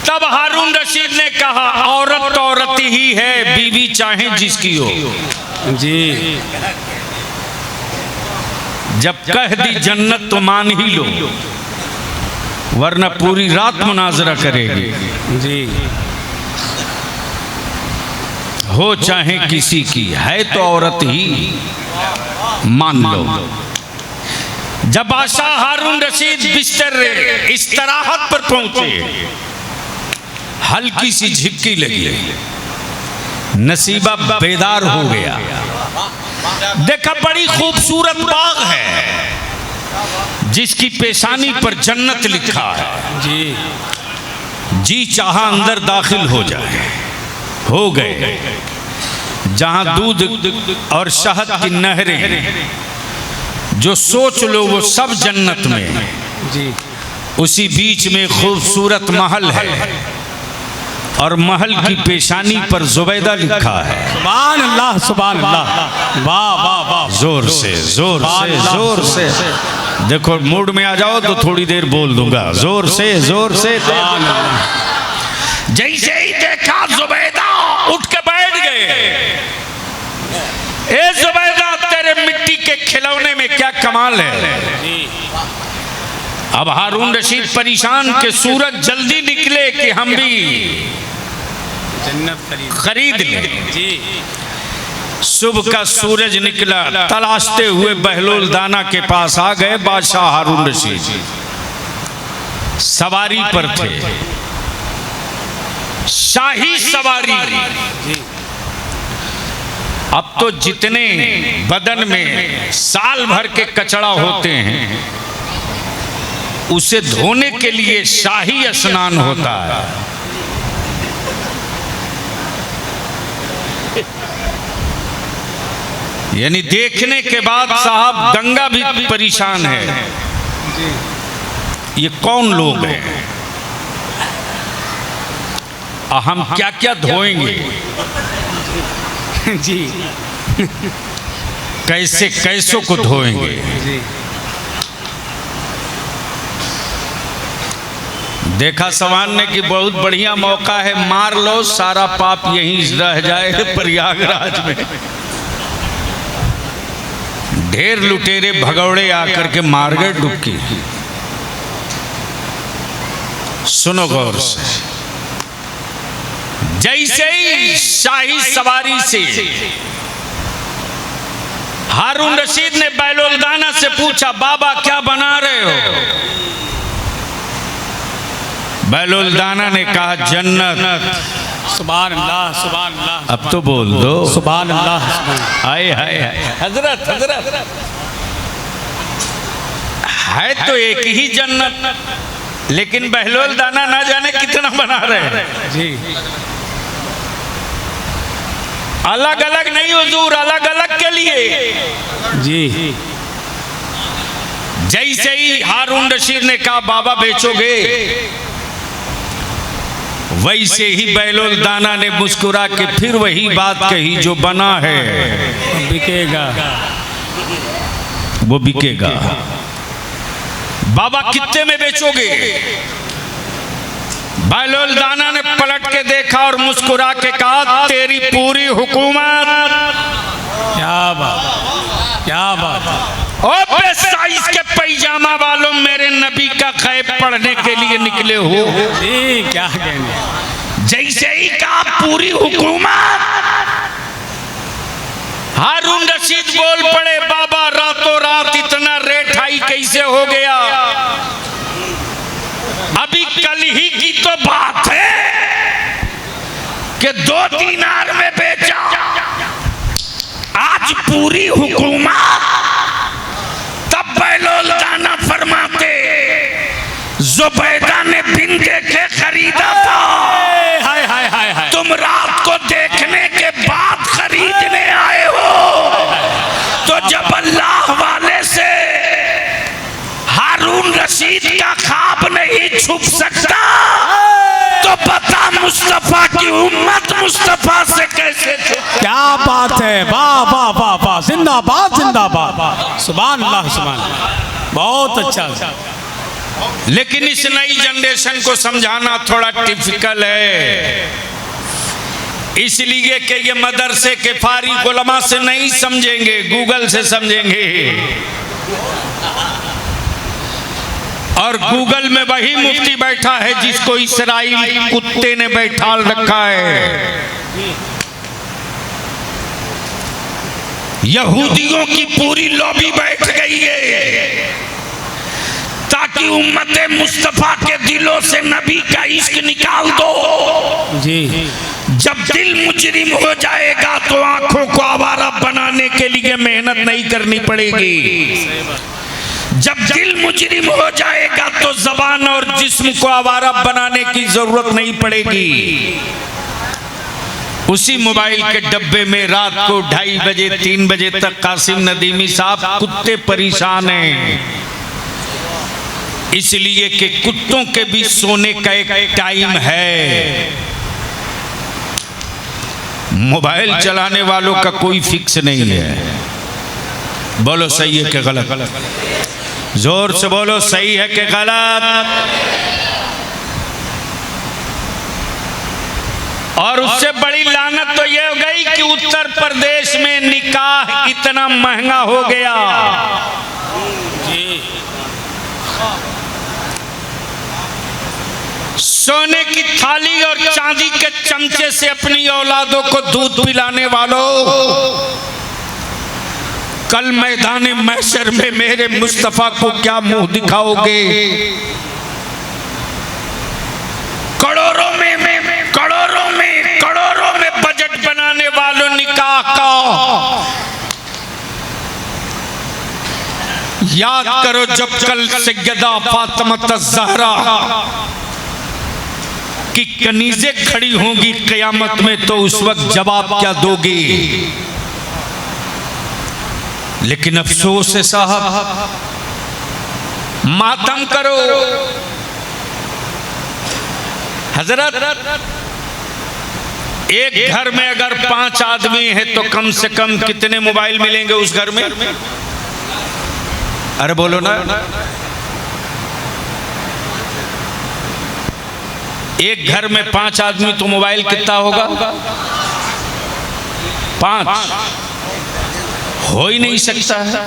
तब हारून रशीद ने कहा औरत तो औरत ही है, बीवी चाहे जिसकी हो। जी जब कह दी जन्नत तो मान ही लो, वरना पूरी रात मुनाजरा करेगी। जी हो चाहे किसी की, है तो औरत ही, मान लो। जब बादशाह हारून रशीद बिस्तर इस्तराहत पर पहुंचे, हल्की सी झिपकी लगी, नसीबा बेदार हो गया। देखा बड़ी खूबसूरत बाग है, जिसकी पेशानी पर जन्नत लिखा है। जी जी चाहा अंदर दाखिल हो जाए, हो गए। जहां दूध और शहद की नहरें, जो सोच लो वो सब जन्नत में है। जी उसी बीच में खूबसूरत महल है और महल की पेशानी पर जुबैदा लिखा है। सुभान अल्लाह, सुभान अल्लाह, वाह वाह वाह, जोर से जोर से जोर से। देखो मूड में आ जाओ तो थोड़ी देर बोल दूंगा, जोर से जोर से। जैसे ही देखा जुबैदा उठ के बैठ गए। ए जुबैदा, तेरे मिट्टी के खिलौने में क्या कमाल है। अब हारून रशीद परेशान के सूरज जल्दी निकले कि हम भी जन्नत खरीद लें। जी सुबह का सूरज निकला, तलाशते हुए बहलोल दाना के पास आ गए। बादशाह हारून रशीद सवारी पर थे, शाही सवारी। अब तो जितने बदन में साल भर के कचड़ा होते हैं उसे धोने के लिए शाही स्नान होता है। यानी देखने के बाद साहब गंगा भी परेशान है, ये कौन लोग हैं, हम क्या क्या धोएंगे, जी कैसे कैसों को धोएंगे। जी देखा सवान ने कि बहुत बढ़िया मौका है, मार लो, सारा पाप यहीं रह जाए प्रयागराज में। ढेर लुटेरे भगौड़े आकर के मार गए डुबकी। सुनो गौर से, जैसे ही शाही सवारी से हारून रशीद ने बैलोल दाना से पूछा, बाबा क्या बना रहे हो। बैलोल दाना ने कहा जन्नत। सुभान अल्लाह, सुभान अल्लाह। अब तो बोल दो सुभान अल्लाह। हाय हाय हजरत हजरत, है तो एक ही जन्नत, लेकिन बहलोल दाना ना जाने कितना बना रहे हैं। जी अलग अलग नहीं हुजूर, अलग अलग के लिए। जी जैसे ही हारून रशीद ने कहा बाबा बेचोगे, वैसे ही बैलोल दाना ने मुस्कुरा के फिर वही बात कही, जो बना है बिकेगा, वो बिकेगा। बाबा कितने में बेचोगे। बैलोल दाना ने पलट के देखा और मुस्कुरा के कहा, तेरी पूरी हुकूमत। क्या बात, क्या बात। और साइज के पैजामा वालों, मेरे नबी का खैब पढ़ने के लिए निकले हो। जी क्या कहने। जैसे ही कहा पूरी हुकूमत, हारून रशीद बोल पड़े, बाबा रातों रात इतना रेट हाई कैसे हो गया। अभी कल ही की तो बात है कि 2 दीनार में बेचा, आज पूरी हुकूमत। तब बैलोल दाना फरमाते, जुबैदा ने बिन देखे खरीदा था, हाय हाय हाय हाय। तुम रात को देखने के बाद खरीदने आए हो। तो जब अल्लाह वाले से हारून रशीद का ख्वाब नहीं छुप सकता, तो बता मुस्तफा की उम्मत मुस्तफा से कैसे छुप। क्या बात है, वाह वाह वाह वाह, जिंदाबाद जिंदाबाद, सुभान अल्लाह सुभान अल्लाह, बहुत अच्छा। लेकिन इस नई जनरेशन को समझाना थोड़ा टिपिकल है, इसलिए कि ये मदरसे के फारिग उलमा से नहीं समझेंगे, गूगल से समझेंगे। और गूगल में वही मुफ्ती बैठा है जिसको इसराइल कुत्ते ने बैठा रखा है। यहूदियों की पूरी लॉबी बैठ गई है ताकि उम्मते मुस्तफा के दिलों से नबी का इश्क निकाल दो। जी जब दिल मुजरिम हो जाएगा तो आंखों को आवारा बनाने के लिए मेहनत नहीं करनी पड़ेगी। जब दिल मुजरिम हो जाएगा तो जबान और जिस्म को आवारा बनाने की जरूरत नहीं पड़ेगी। उसी मोबाइल के डब्बे में रात को 2:30 बजे 3 बजे तक कासिम नदीमी साहब कुत्ते परेशान हैं, इसलिए कि कुत्तों के भी सोने का एक टाइम है। मोबाइल चलाने वालों का कोई फिक्स नहीं है। बोलो सही है कि गलत? जोर से बोलो, सही है कि गलत? और उससे बड़ी लानत तो यह हो गई कि उत्तर प्रदेश में निकाह इतना महंगा हो गया। सोने की थाली और चांदी के चमचे से अपनी औलादों को दूध पिलाने वालों, कल मैदान महशर में मेरे मुस्तफा को क्या मुंह दिखाओगे? करोड़ों में बजट बनाने वालों निकाह का याद करो, जब कल सैयदा फातिमा ज़हरा की कनीज़ें खड़ी होंगी क़यामत में, तो उस वक्त जवाब क्या दोगे? लेकिन अफसोस है साहब, मातम करो। हजरत, एक घर में अगर 5 आदमी है तो कम से कम कितने मोबाइल मिलेंगे उस घर में? अरे बोलो ना। एक घर में 5 आदमी तो मोबाइल कितना होगा? 5 हो ही नहीं सकता है।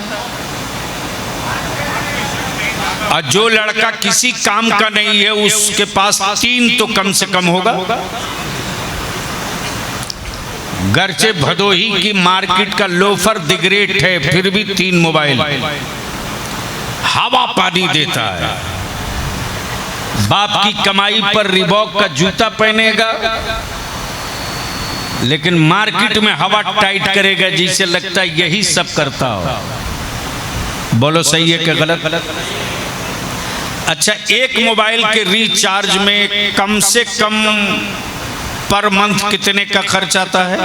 और जो लड़का किसी काम का नहीं है उसके पास 3 तो कम से कम होगा। गर्चे भदोही की मार्केट का लोफर दिगरेट है, फिर भी 3 मोबाइल हवा पानी देता है। बाप की कमाई पर रिबॉक का जूता पहनेगा, लेकिन मार्केट में हवा टाइट करेगा जिसे लगता है यही सब करता हो। बोलो सही है कि गलत? अच्छा, एक मोबाइल के रिचार्ज में कम से कम पर मंथ कितने का खर्च आता है?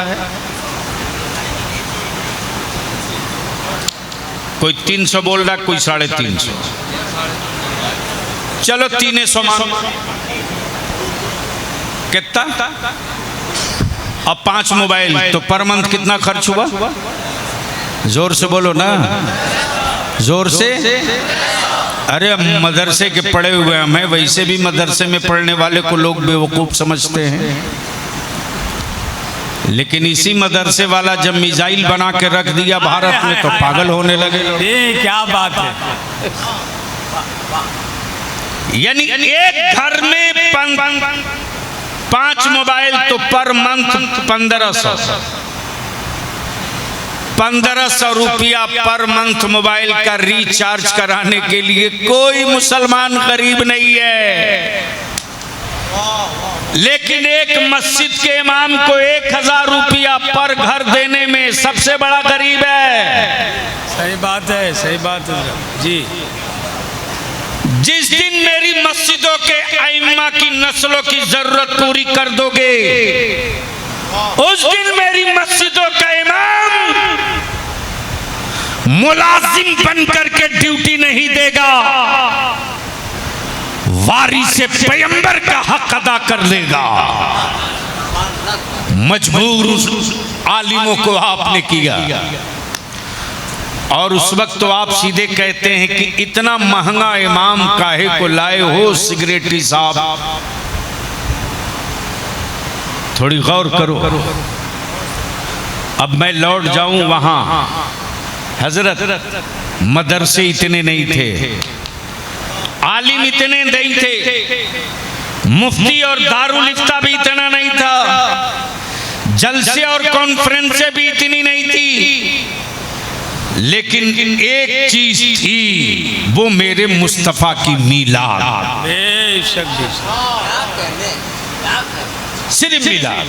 कोई 300 बोल रहा, कोई 350। चलो 300 मान, कितना? अब 5 मोबाइल तो पर मंथ कितना खर्च हुआ? जोर से बोलो ना, जोर से। अरे मदरसे के पढ़े हुए हैं, वैसे भी मदरसे में पढ़ने वाले को लोग बेवकूफ़ समझते हैं, लेकिन इसी मदरसे वाला जब मिसाइल बना के रख दिया भारत में तो पागल होने लगे। ये क्या बात है? यानी एक घर में 5 मोबाइल तो पर मंथ 1500 रुपया पर मंथ मोबाइल का रिचार्ज कराने के लिए कोई मुसलमान गरीब नहीं है। लेकिन एक मस्जिद के इमाम को 1000 रुपया पर घर देने में सबसे बड़ा गरीब है। सही बात है, सही बात है जी। जिस दिन मेरी मस्जिदों के आइम्मा की नस्लों की जरूरत पूरी कर दोगे, उस दिन मेरी मस्जिदों का इमाम मुलाजिम बनकर के ड्यूटी नहीं देगा, वारिसे पैगंबर का हक अदा कर लेगा। मजबूर आलिमों को आपने किया, और उस वक्त तो आप सीधे कहते हैं कि इतना महंगा इमाम काहे को लाए हो सेक्रेटरी साहब? थोड़ी गौर करो। अब मैं लौट जाऊं वहां, हजरत मदरसे इतने नहीं थे, आलिम इतने नहीं थे, मुफ्ती और दारुल इफ्ता भी इतना नहीं था, जलसे और कॉन्फ्रेंसें भी इतनी नहीं थी, लेकिन एक चीज थी, वो मेरे मुस्तफा की मीलाद। सिर्फ मीलाद,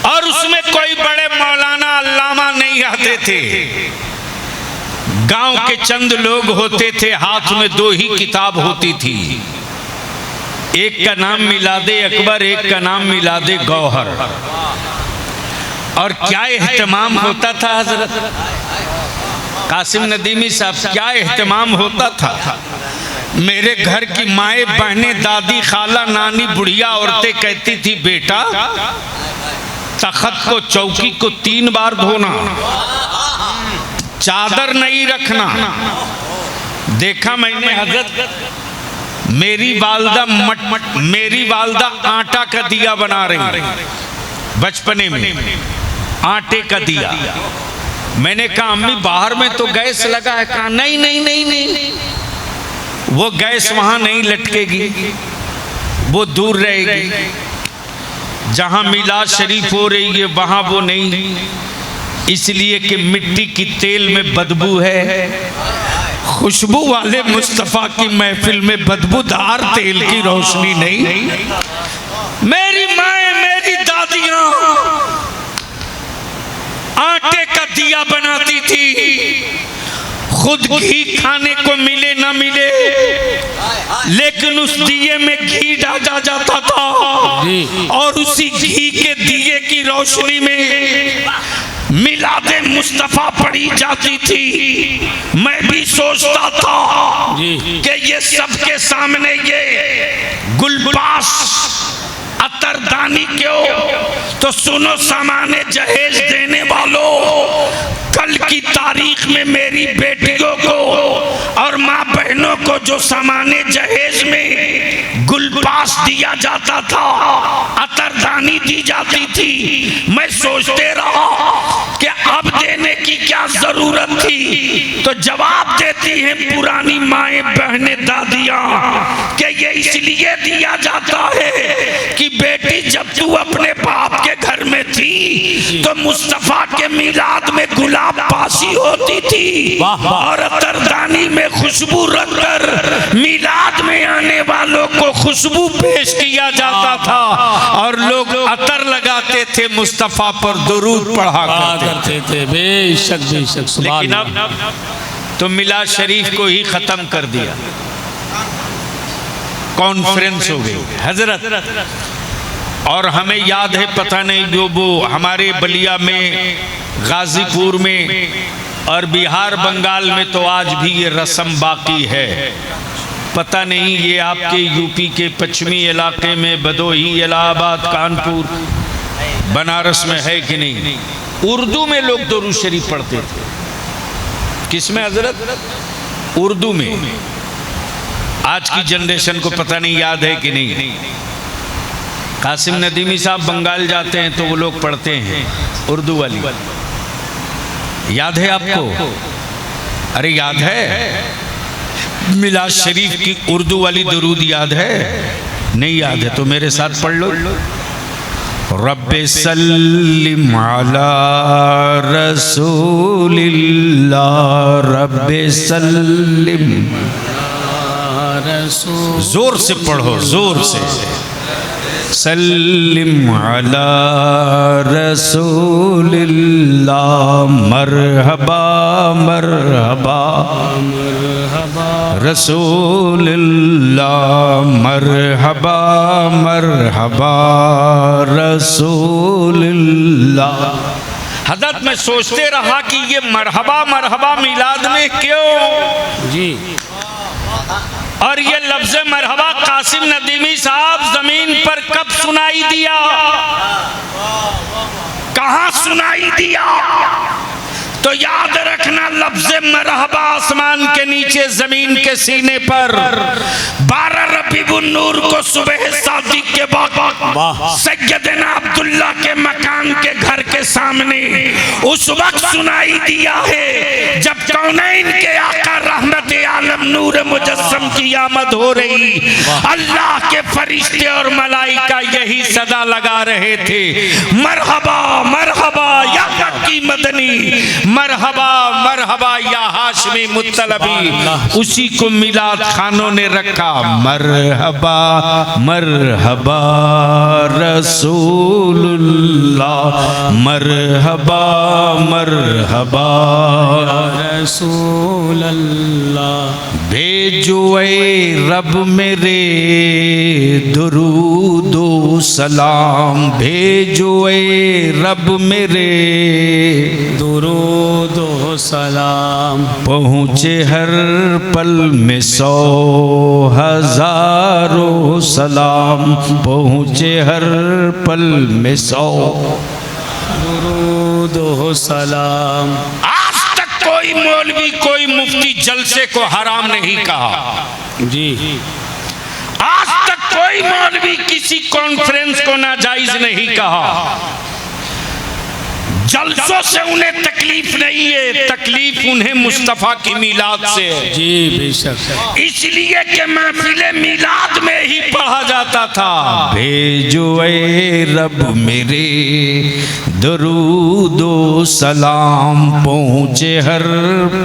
और उसमें कोई बड़े मौलाना अल्लामा नहीं आते थे। गांव के चंद लोग होते थे, हाथ में 2 ही किताब होती थी, एक का नाम मिलादे अकबर, एक का नाम मिलादे गौहर। और क्या एहतमाम होता था हजरत कासिम नदीमी साहब, क्या एहतमाम होता था। मेरे घर की माएँ बहनें, दादी, खाला, नानी, बुढ़िया औरतें कहती थी, बेटा तख्त को, चौकी को 3 बार धोना, चादर नहीं रखना। देखा मैंने हजरत, मेरी वालदा आटा का दिया बना रही बचपने में, आटे का दिया। मैंने कहा अम्मी बाहर में तो गैस लगा है। कहा नहीं नहीं नहीं नहीं, वो गैस वहां नहीं लटकेगी, वो दूर रहेगी। जहां मिलाद शरीफ हो रही है वहां वो नहीं, इसलिए कि मिट्टी की तेल में बदबू है। खुशबू वाले मुस्तफा की महफिल में बदबूदार तेल की रोशनी नहीं। मेरी माए, मेरी दादियां आटे का दिया बनाती थी, खुद घी खाने को मिले ना मिले, लेकिन उस दिए में घी डाला जाता था और उसी घी के दिए की रोशनी में मिलादे मुस्तफा पढ़ी जाती थी। मैं भी सोचता था कि ये सबके सामने ये गुलबास अतरदानी क्यों। तो सुनो सामाने जहेज देने वालों, कल की तारीख में मेरी बेटियों को और माँ बहनों को जो सामाने जहेज में गुलबास दिया जाता था, अतरदानी दी जाती थी, मैं सोचते रहा कि अब देने की क्या जरूरत थी। तो जवाब देती हैं पुरानी माएँ बहनें दादियाँ कि ये इसलिए दिया जाता है कि बेटी जब तू अपने बाप के घर में थी तो मुस्तफा के मिलाद में गुलाब पासी होती थी और अतरदानी में खुशबू रखकर मिलाद में आने वालों को खुशबू पेश किया जाता था और लोग अतर लगाते थे, मुस्तफा पर दुरूद पढ़ा करते थे। बेशक बेशक। लेकिन अब तो मिलाद शरीफ को ही खत्म कर दिया, कॉन्फ्रेंस हो गई हजरत। और हमें याद है, पता नहीं वो हमारे बलिया में, गाजीपुर में और बिहार बंगाल में तो आज भी ये रस्म बाकी है। पता नहीं ये आपके यूपी के पश्चिमी इलाके में, भदोही, इलाहाबाद, कानपुर, बनारस में है कि नहीं। उर्दू में लोग दुरूद शरीफ पढ़ते थे। किसमें हजरत? उर्दू में। आज की जनरेशन को पता नहीं याद है कि नहीं। कासिम नदीमी साहब बंगाल जाते हैं तो वो लोग पढ़ते हैं उर्दू वाली, याद है आपको? अरे याद है, मिलाद शरीफ की उर्दू वाली दुरूद याद है? नहीं याद है तो मेरे साथ पढ़ लो। रब्बे सल्लिम अला रसूलिल्लाह, रब्बे सल्लिम, जोर से पढ़ो, जोर से। सल्लिम अला रसूलिल्लाह, मरहबा मरहबा रसूलिल्लाह, मरहबा मरहबा रसूलिल्लाह। हज़रत मैं सोचते रहा कि ये मरहबा मरहबा मिलाद में क्यों जी। और ये लफ्ज़ मरहबा कासिम नदीमी साहब जमीन पर कब सुनाई दिया, कहां सुनाई दिया? तो याद रखना, लफ्ज़ मरहबा आसमान के नीचे जमीन के सीने पर 12 रबीउन नूर को सुबह शादी के वक्त सैयदना अब्दुल्ला के मकान के घर के सामने उस वक्त सुनाई दिया है जब कौनैन के आका रहमत आलम नूर मुजस्सम की आमद हो रही। अल्लाह के फरिश्ते और मलाइका यही सदा लगा रहे थे, मरहबा मरहबा या मक्की मदनी, मरहबा मरहबा या हाशमी मुत्तलबी। उसी को मिलाद खानों ने रखा, मरहबा मरहबा रसूलुल्लाह, मरहबा मरहबा रसूल अल्लाह। भेजो ए रब मेरे दुरूदो सलाम, भेजो ए रब मेरे दुरूदो सलाम। पहुँचे हर पल में 100,000 सलाम, पहुँचे हर पल में 100 दुरूदो सलाम। आज तक कोई मौलवी कोई मुफ्ती जलसे को हराम नहीं कहा। जी आज तक कोई मौलवी किसी कॉन्फ्रेंस को नाजायज नहीं कहा। जलसों से उन्हें तकलीफ नहीं है, तकलीफ उन्हें मुस्तफा की मीलाद से है। जी बेशक। इसलिए कि महफिले मीलाद में ही पढ़ा जाता था, भेजो ए रब मेरे दरूदो सलाम, पहुँचे हर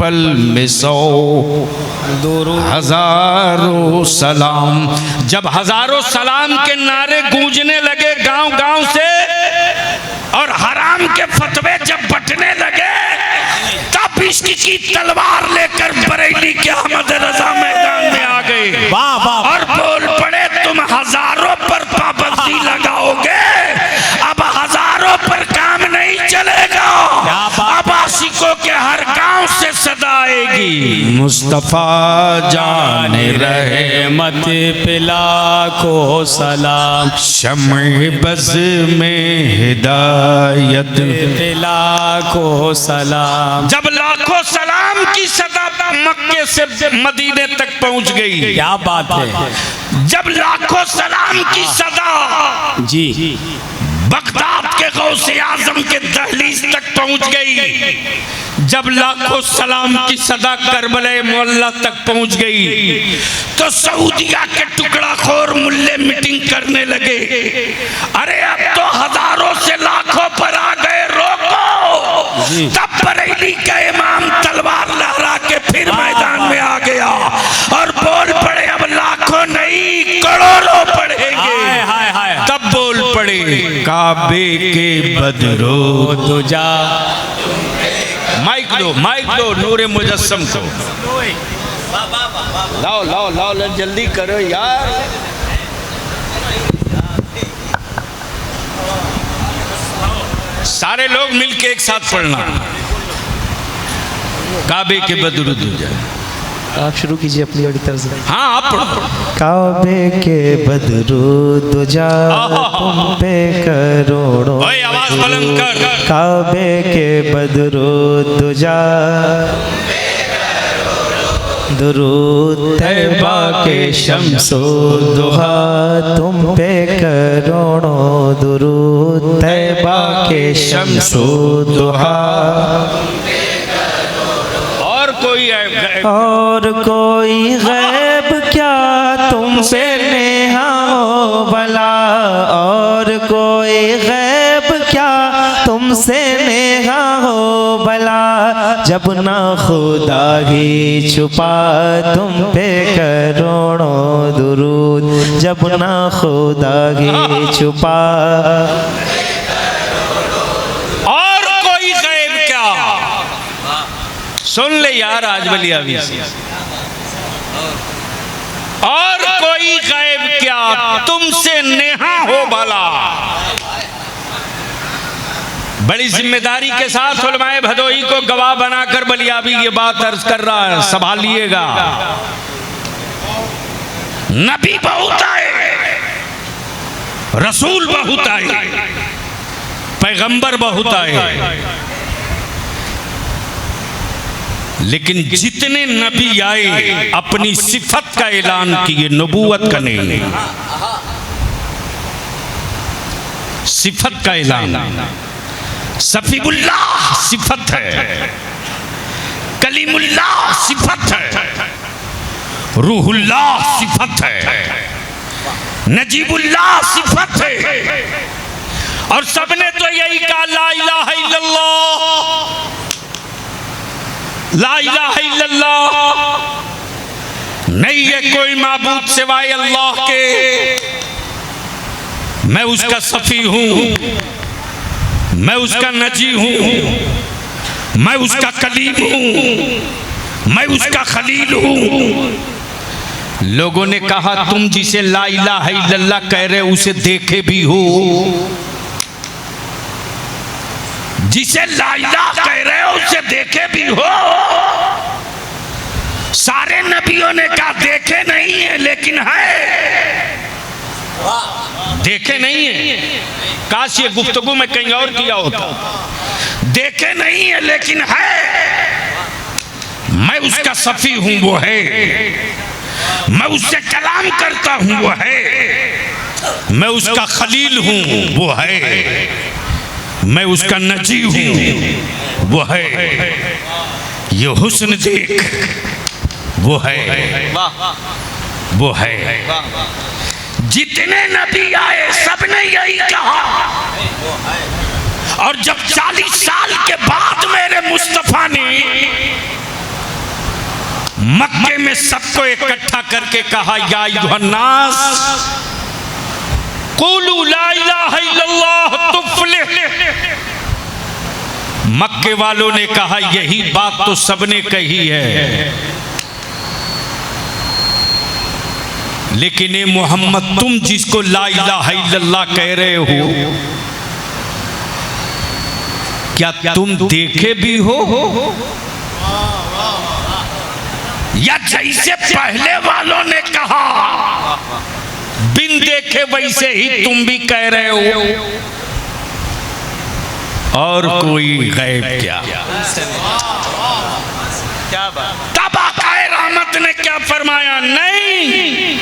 पल में 100,000 सलाम। जब हजारों सलाम के नारे गूंजने लगे गांव गांव से और हराम के फतवे जब बंटने लगे, तब इश्क की तलवार लेकर बरेली के अहमद रजा मैदान में आ गए। वाह वाह। और बोल पड़े, तुम हजारों पर पाबंदी लगाओगे, अब हजारों पर काम नहीं चलेगा। अब आशिकों के हर गांव से सदा आएगी, मुस्तफा जाने रहे मत पिला को सलाम। शम्अ बज़ में हिदायत पिला को सलाम। जब लाखों सलाम की सदा मक्के से मदीने तक पहुंच गई, क्या बात है। जब लाखों सलाम की सदा जी बगदाद के गौसे आजम के दहलीज तक पहुंच गई, जब लाखों सलाम की सदा करबला मोहल्ला तक पहुंच गई, तो सऊदिया के टुकड़ा खोर मुल्ले मीटिंग करने लगे। अरे अब तो हजारों से लाखों पर आ गए, रोको। तब बरेली का इमाम तलवार लहरा के फिर मैदान में आ गया और बोल पड़े, अब लाखों नहीं करोड़ों पढ़ेंगे। तब बोल पड़े, काबे के बदरो तुझा। माइक दो नूरे मुजस्सम को। लाओ लाओ लाओ जल्दी करो यार। सारे लोग मिलके एक साथ पढ़ना, काबे के बदरू तुझा। आप शुरू कीजिए अपनी वाली तरफ से। हाँ आप पढ़ो। काबे के बदरूद जा तुम पे करोड़ों, ओए आवाज बुलंद कर। काबे के बदरूद जा दुरूद तैबा के शम्सो दुहा तुम पे करोड़ों, दुरूद तैबा के शम्सो दुहा। और कोई गैब क्या तुमसे नेहा हो भला, और कोई गैब क्या तुमसे नेहा हो भला, जब ना खुदा ही छुपा तुम पे करोड़ों दुरूद, जब ना खुदा ही छुपा। और कोई गैब क्या, सुन ले यार आज बलियावी से। और कोई गैब क्या तुमसे नेहा हो भला। बड़ी जिम्मेदारी के साथ उलमाए भदोई को गवाह बनाकर बलियावी ये बात अर्ज कर रहा है, संभालिएगा। नबी बहुत आए, रसूल बहुत आए, पैगंबर बहुत आए, लेकिन जितने नबी आए अपनी सिफत का ऐलान किए, नबूवत का नहीं। सिफत का ऐलान, सफीउल्लाह सिफत है, कलीमुल्लाह सिफत है, रूहुल्लाह सिफत है, नजीबुल्लाह सिफत है। और सबने तो यही कहा ला इलाहा इल्लल्लाह, ला इलाहा इल्लल्लाह, नहीं है कोई माबूद सिवाय अल्लाह के, मैं उसका सफी हूं, मैं उसका नजी हूं, मैं उसका कलीम हूँ, मैं उसका खलील हूँ। लोगों ने कहा तुम जिसे ला इलाहा इल्लल्लाह कह रहे हो उसे देखे भी हो, जिसे ला इलाहा कह रहे हो उसे देखे भी हो। सारे नबियों ने कहा देखे नहीं है लेकिन है, देखे नहीं है। काश ये गुफ्तगू में कहीं और किया होता। देखे नहीं है लेकिन है, मैं उसका सफी हूं वो है, मैं उससे कलाम करता हूं वो है, मैं उसका खलील हूं वो है, मैं उसका नजी हूं वो है। ये हुस्न देख वो है, वो है। जितने नबी आए सबने यही कहा। और जब 40 साल के बाद मेरे मुस्तफा ने मक्के में सबको इकट्ठा करके कहा या अय्युहन्नास क़ुलू ला इलाहा इल्लल्लाह तुफ़्लिह, मक्के वालों ने कहा यही बात तो सबने कही है, लेकिन ये मोहम्मद तुम जिसको ला इलाहा इल्लल्लाह कह रहे हो क्या तुम देखे भी हो या जैसे पहले वालों ने कहा बिन देखे वैसे ही तुम भी कह रहे हो, और कोई गैब क्या? क्या बात। तब आक़ाए रहमत ने क्या फरमाया? नहीं,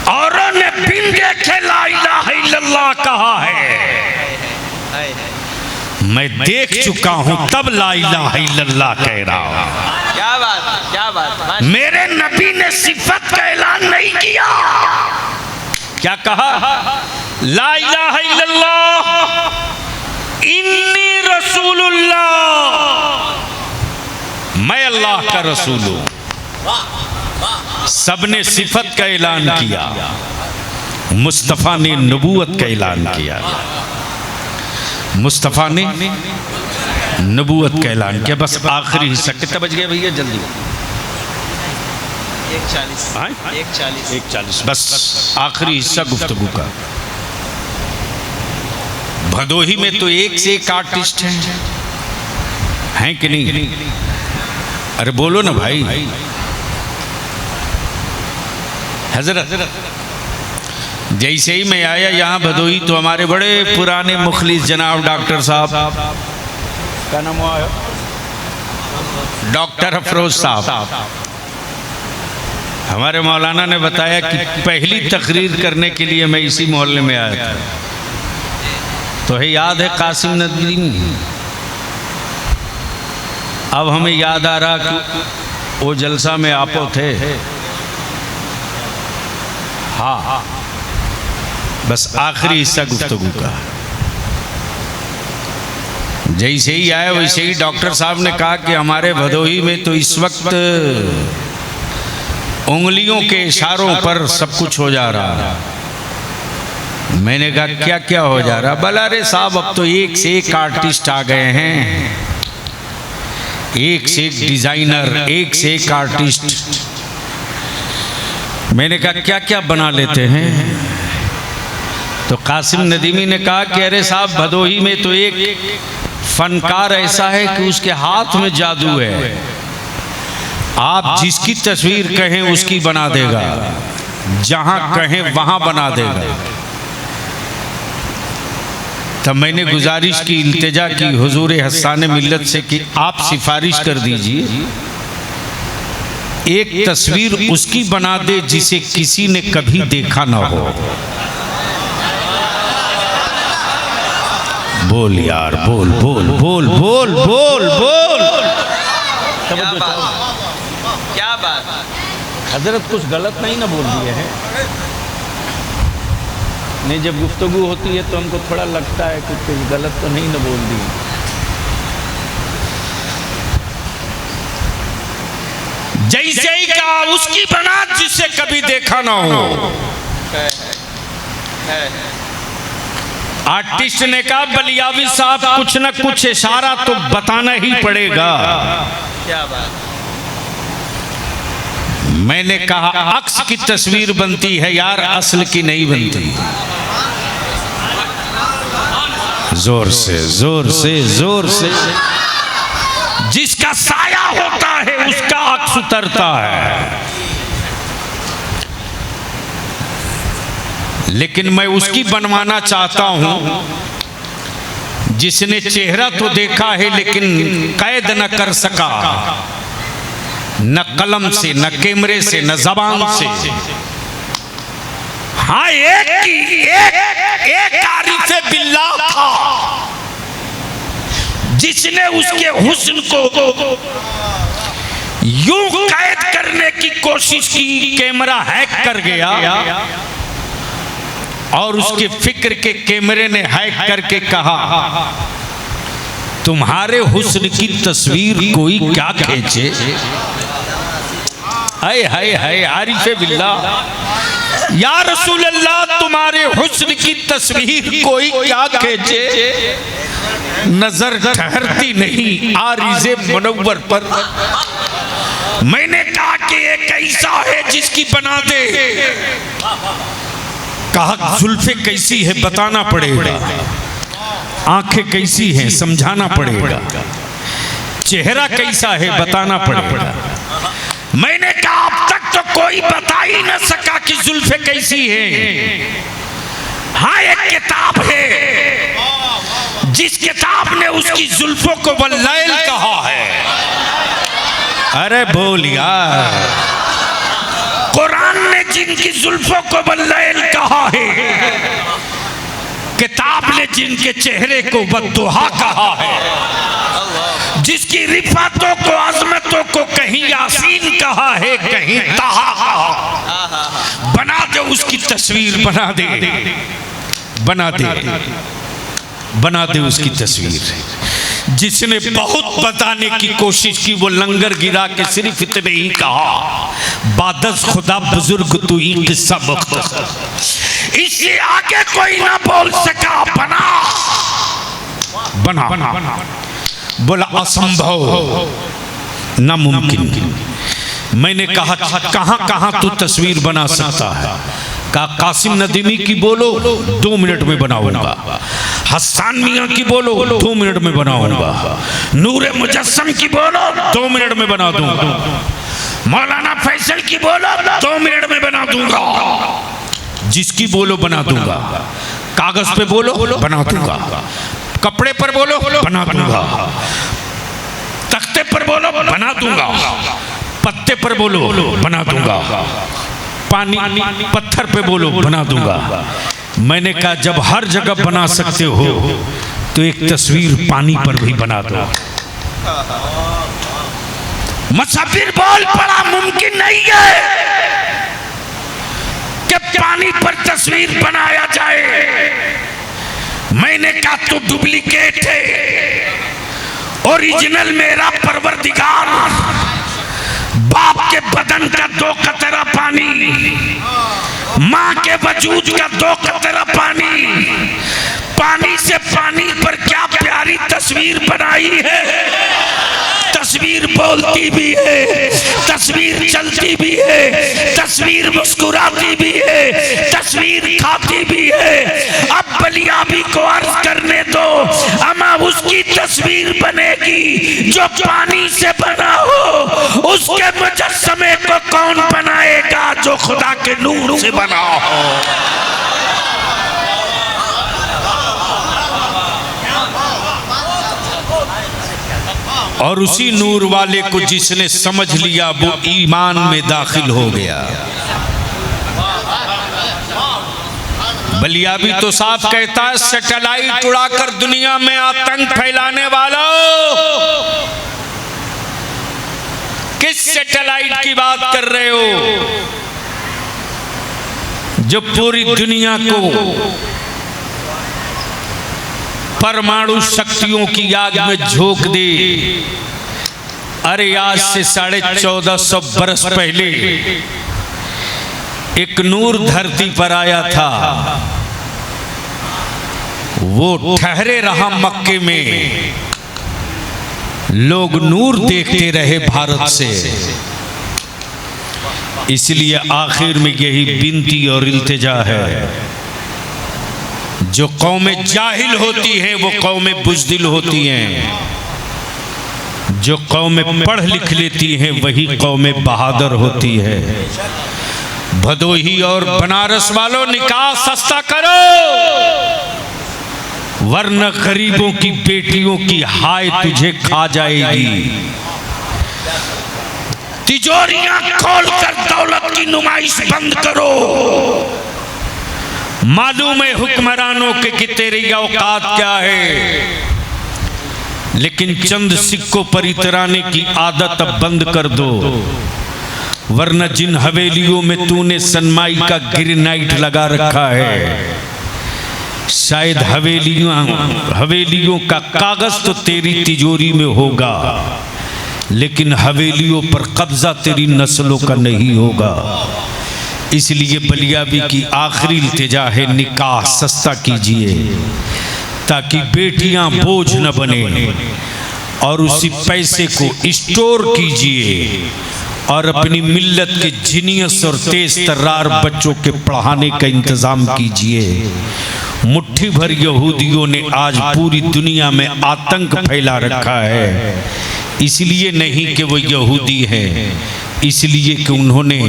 औरों ने बिन देखे ला इलाहा इल्लल्लाह कहा है, मैं देख चुका हूं तब ला इलाहा इल्लल्लाह कह रहा हूं। क्या बात, क्या बात। मेरे नबी ने सिफत का ऐलान नहीं किया। क्या कहा? ला इलाहा इल्लल्लाह इन्नी रसूलुल्लाह, मैं अल्लाह का रसूल हूं। सबने सिफत का ऐलान किया, मुस्तफ़ा ने नबूवत का ऐलान किया, मुस्तफ़ा ने नबूवत का ऐलान किया। बस आखिरी हिस्सा कितना बज गया भैया? जल्दी 1:40 बस आखिरी हिस्सा गुफ्तगू का। भदोही में तो एक से एक आर्टिस्ट हैं कि नहीं? अरे बोलो ना भाई। हजरत जैसे ही मैं आया यहाँ भदोही तो हमारे बड़े पुराने मुखलिस जनाब डॉक्टर साहब, क्या नाम हुआ? डॉक्टर अफरोज साहब, हमारे मौलाना ने बताया कि पहली तकरीर करने के लिए मैं इसी मोहल्ले में आया था। तो है याद है कासिम नदवी, अब हमें याद आ रहा कि वो जलसा में आपो थे। हाँ, बस आखिरी हिस्सा गुफ्तगू का। जैसे ही आए वैसे ही डॉक्टर साहब ने कहा कि हमारे भदोही में तो इस वक्त उंगलियों के इशारों पर सब कुछ हो जा रहा है। मैंने कहा क्या क्या हो जा रहा? बोला अरे साहब अब तो एक से एक आर्टिस्ट आ गए हैं, एक से एक डिजाइनर, एक से एक आर्टिस्ट। मैंने कहा क्या क्या बना लेते हैं? तो कासिम नदीमी ने कहा कि अरे साहब भदोही में तो एक फनकार ऐसा है कि उसके हाथ में जादू है, आप जिसकी तस्वीर कहें उसकी बना देगा, जहां कहें वहां बना देगा। तब मैंने गुजारिश की, इल्तिजा की हुजूर हस्सान मिल्लत से कि आप सिफारिश कर दीजिए एक तस्वीर उसकी बना दे जिसे किसी ने कभी देखा ना हो। बोल यार, बोल बोल बोल बोल बोल बोल। क्या बात। हजरत कुछ गलत नहीं ना बोल दिए हैं? नहीं, जब गुफ्तगू होती है तो हमको थोड़ा लगता है कि कुछ गलत तो नहीं ना बोल दिए। जैसे ही कहा उसकी बना जिसे कभी देखा ना हो। आर्टिस्ट ने कहा बलियावी साहब कुछ न कुछ इशारा तो बताना ही पड़ेगा। क्या बात। मैंने कहा अक्स की तस्वीर बनती है यार, असल की नहीं बनती। जोर से जोर से जोर से। जिसका साया होता है उसका अक्स उतरता है। लेकिन मैं उसकी बनवाना चाहता हूं जिसने चेहरा तो देखा है लेकिन कैद न कर सका, न कलम से, न कैमरे से, न जबान से। हाँ, एक आरिफे बिल्लाह था जिसने उसके हुस्न को यूं कैद करने की कोशिश की, कैमरा हैक कर गया और उसके फिक्र के कैमरे ने हैक करके कहा तुम्हारे हुस्न की तस्वीर कोई क्या खींचे। हाय हाय हाय आरिफे बिल्लाह, या रसूल अल्लाह तुम्हारे हुस्न की तस्वीर कोई क्या खींचे। नजर ठहरती नहीं आरिज़े मुनव्वर पर। मैंने कहा कि एक ऐसा है जिसकी बना दे। कहा जुल्फे कैसी है बताना पड़ेगा, आंखें कैसी हैं समझाना पड़ेगा, चेहरा कैसा है बताना पड़ेगा। मैंने कहा अब तक तो कोई बता ही न सका कि जुल्फे कैसी है। हाँ, एक किताब है जिस किताब ने उसकी जुल्फों को वल्लैल कहा है। अरे बोल यार, कुरान ने जिनकी जुल्फों को वल्लैल कहा है, किताब ने जिनके चेहरे को बद्दुहा कहा है, जिसकी रिफातों को अजमतों को कहीं यासीन कहा है कहीं ताहा कहा। बना दे उसकी तस्वीर, बना दे, बना दे, बना दे उसकी तस्वीर। जिसने बहुत बताने की कोशिश की वो लंगर गिरा के सिर्फ इतने ही कहा बादस खुदा बुजुर्ग तू ही किस्सा मुख्तसर, इससे आगे कोई ना बोल सका। बना बना, बना। बोला असंभव, नामुमकिन। मैंने कहा कहां कहां तू तस्वीर बना सकता है। कहा कासिम नदीमी की बोलो 2 मिनट में बनाऊंगा, हसन मियां की बोलो 2 मिनट में बनाऊंगा, नूरे मुजस्सम की बोलो 2 मिनट में बना दूंगा, मौलाना फैसल की बोलो 2 मिनट में बना दूंगा। जिसकी बोलो बना दूंगा, कागज पे बोलो बना दूंगा, कपड़े पर बोलो बना दूंगा, तख्ते पर बोलो बना दूंगा, पत्ते पर बोलो बना दूंगा, पानी पत्थर पे बोलो बना दूंगा। मैंने कहा जब हर जगह बना सकते हो तो एक तस्वीर पानी पर भी बना दो। मुसव्विर बोल पड़ा मुमकिन नहीं है कि पानी पर तस्वीर बनाया जाए। मैंने कहा तू डुप्लीकेट है, ओरिजिनल मेरा परवरदिगार बाप के बदन का 2 कतरा पानी, माँ के वजूद का 2 कतरा पानी, पानी से पानी पर क्या प्यारी तस्वीर बनाई है। तस्वीर बोलती भी है, तस्वीर चलती भी है, तस्वीर मुस्कुराती भी है, तस्वीर खाती भी है। अब बलियाबी को अर्ज करने दो, अमा उसकी तस्वीर बनेगी जो पानी से बना हो। उसके मुजस्समे को कौन बनाएगा जो खुदा के नूर से बना हो। और उसी नूर वाले को जिसने समझ लिया वो ईमान में दाखिल हो गया। बलियाबी तो साफ कहता है सैटेलाइट उड़ाकर दुनिया में आतंक फैलाने वालों, किस सैटेलाइट की बात कर रहे हो जो पूरी दुनिया को परमाणु शक्तियों की आग में झोंक दे। अरे आज से 1450 बरस पहले एक नूर धरती पर आया था, वो ठहरे रहा मक्के में, लोग नूर देखते रहे भारत से। इसलिए आखिर में यही विनती और इल्तिजा है, जो कौमें जाहिल होती हैं वो कौमें बुज़दिल होती हैं, जो कौमें पढ़ लिख लेती हैं वही कौमें बहादुर होती है। भदोही और बनारस वालों निकाह सस्ता करो, वरना गरीबों की बेटियों की हाय तुझे खा जाएगी। तिजोरियां खोलकर दौलत की नुमाइश बंद करो। मालूम है हुक्मरानों के कि तेरी औकात क्या है, लेकिन चंद सिक्कों पर इतराने की आदत अब बंद कर दो, वरना जिन हवेलियों में तूने सनमाई का ग्रेनाइट लगा रखा है, शायद हवेलियों का कागज तो तेरी तिजोरी में होगा, लेकिन हवेलियों पर कब्जा तेरी नस्लों का नहीं होगा। इसलिए बलियाबी की आखिरी इल्तिजा है, निकाह सस्ता कीजिए ताकि बेटियां बोझ न बने, और उसी पैसे को स्टोर कीजिए और अपनी मिल्लत के जीनियस और तेज तर्रार बच्चों के पढ़ाने का इंतजाम कीजिए। मुट्ठी भर यहूदियों ने आज पूरी दुनिया में आतंक फैला रखा है, इसलिए नहीं कि वो यहूदी हैं, इसलिए कि उन्होंने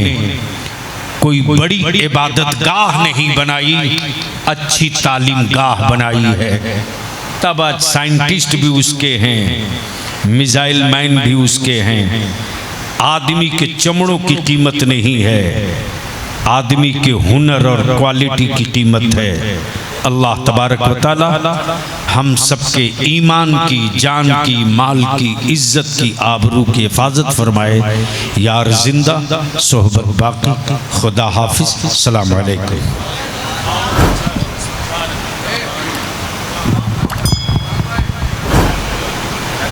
कोई बड़ी इबादत गाह नहीं बनाई, अच्छी तालीम गाह बनाई है। तब आज साइंटिस्ट भी उसके हैं, मिसाइल मैन भी उसके हैं। आदमी के चमड़ों की कीमत नहीं है, आदमी के हुनर और क्वालिटी की कीमत है। अल्लाह तबारक व तआला हम सबके ईमान की, जान की, माल की, इज्जत की, आबरू की हिफाजत फरमाए। यार जिंदा सोहबत बाकी। खुदा हाफिज। अस्सलाम वालेकुम।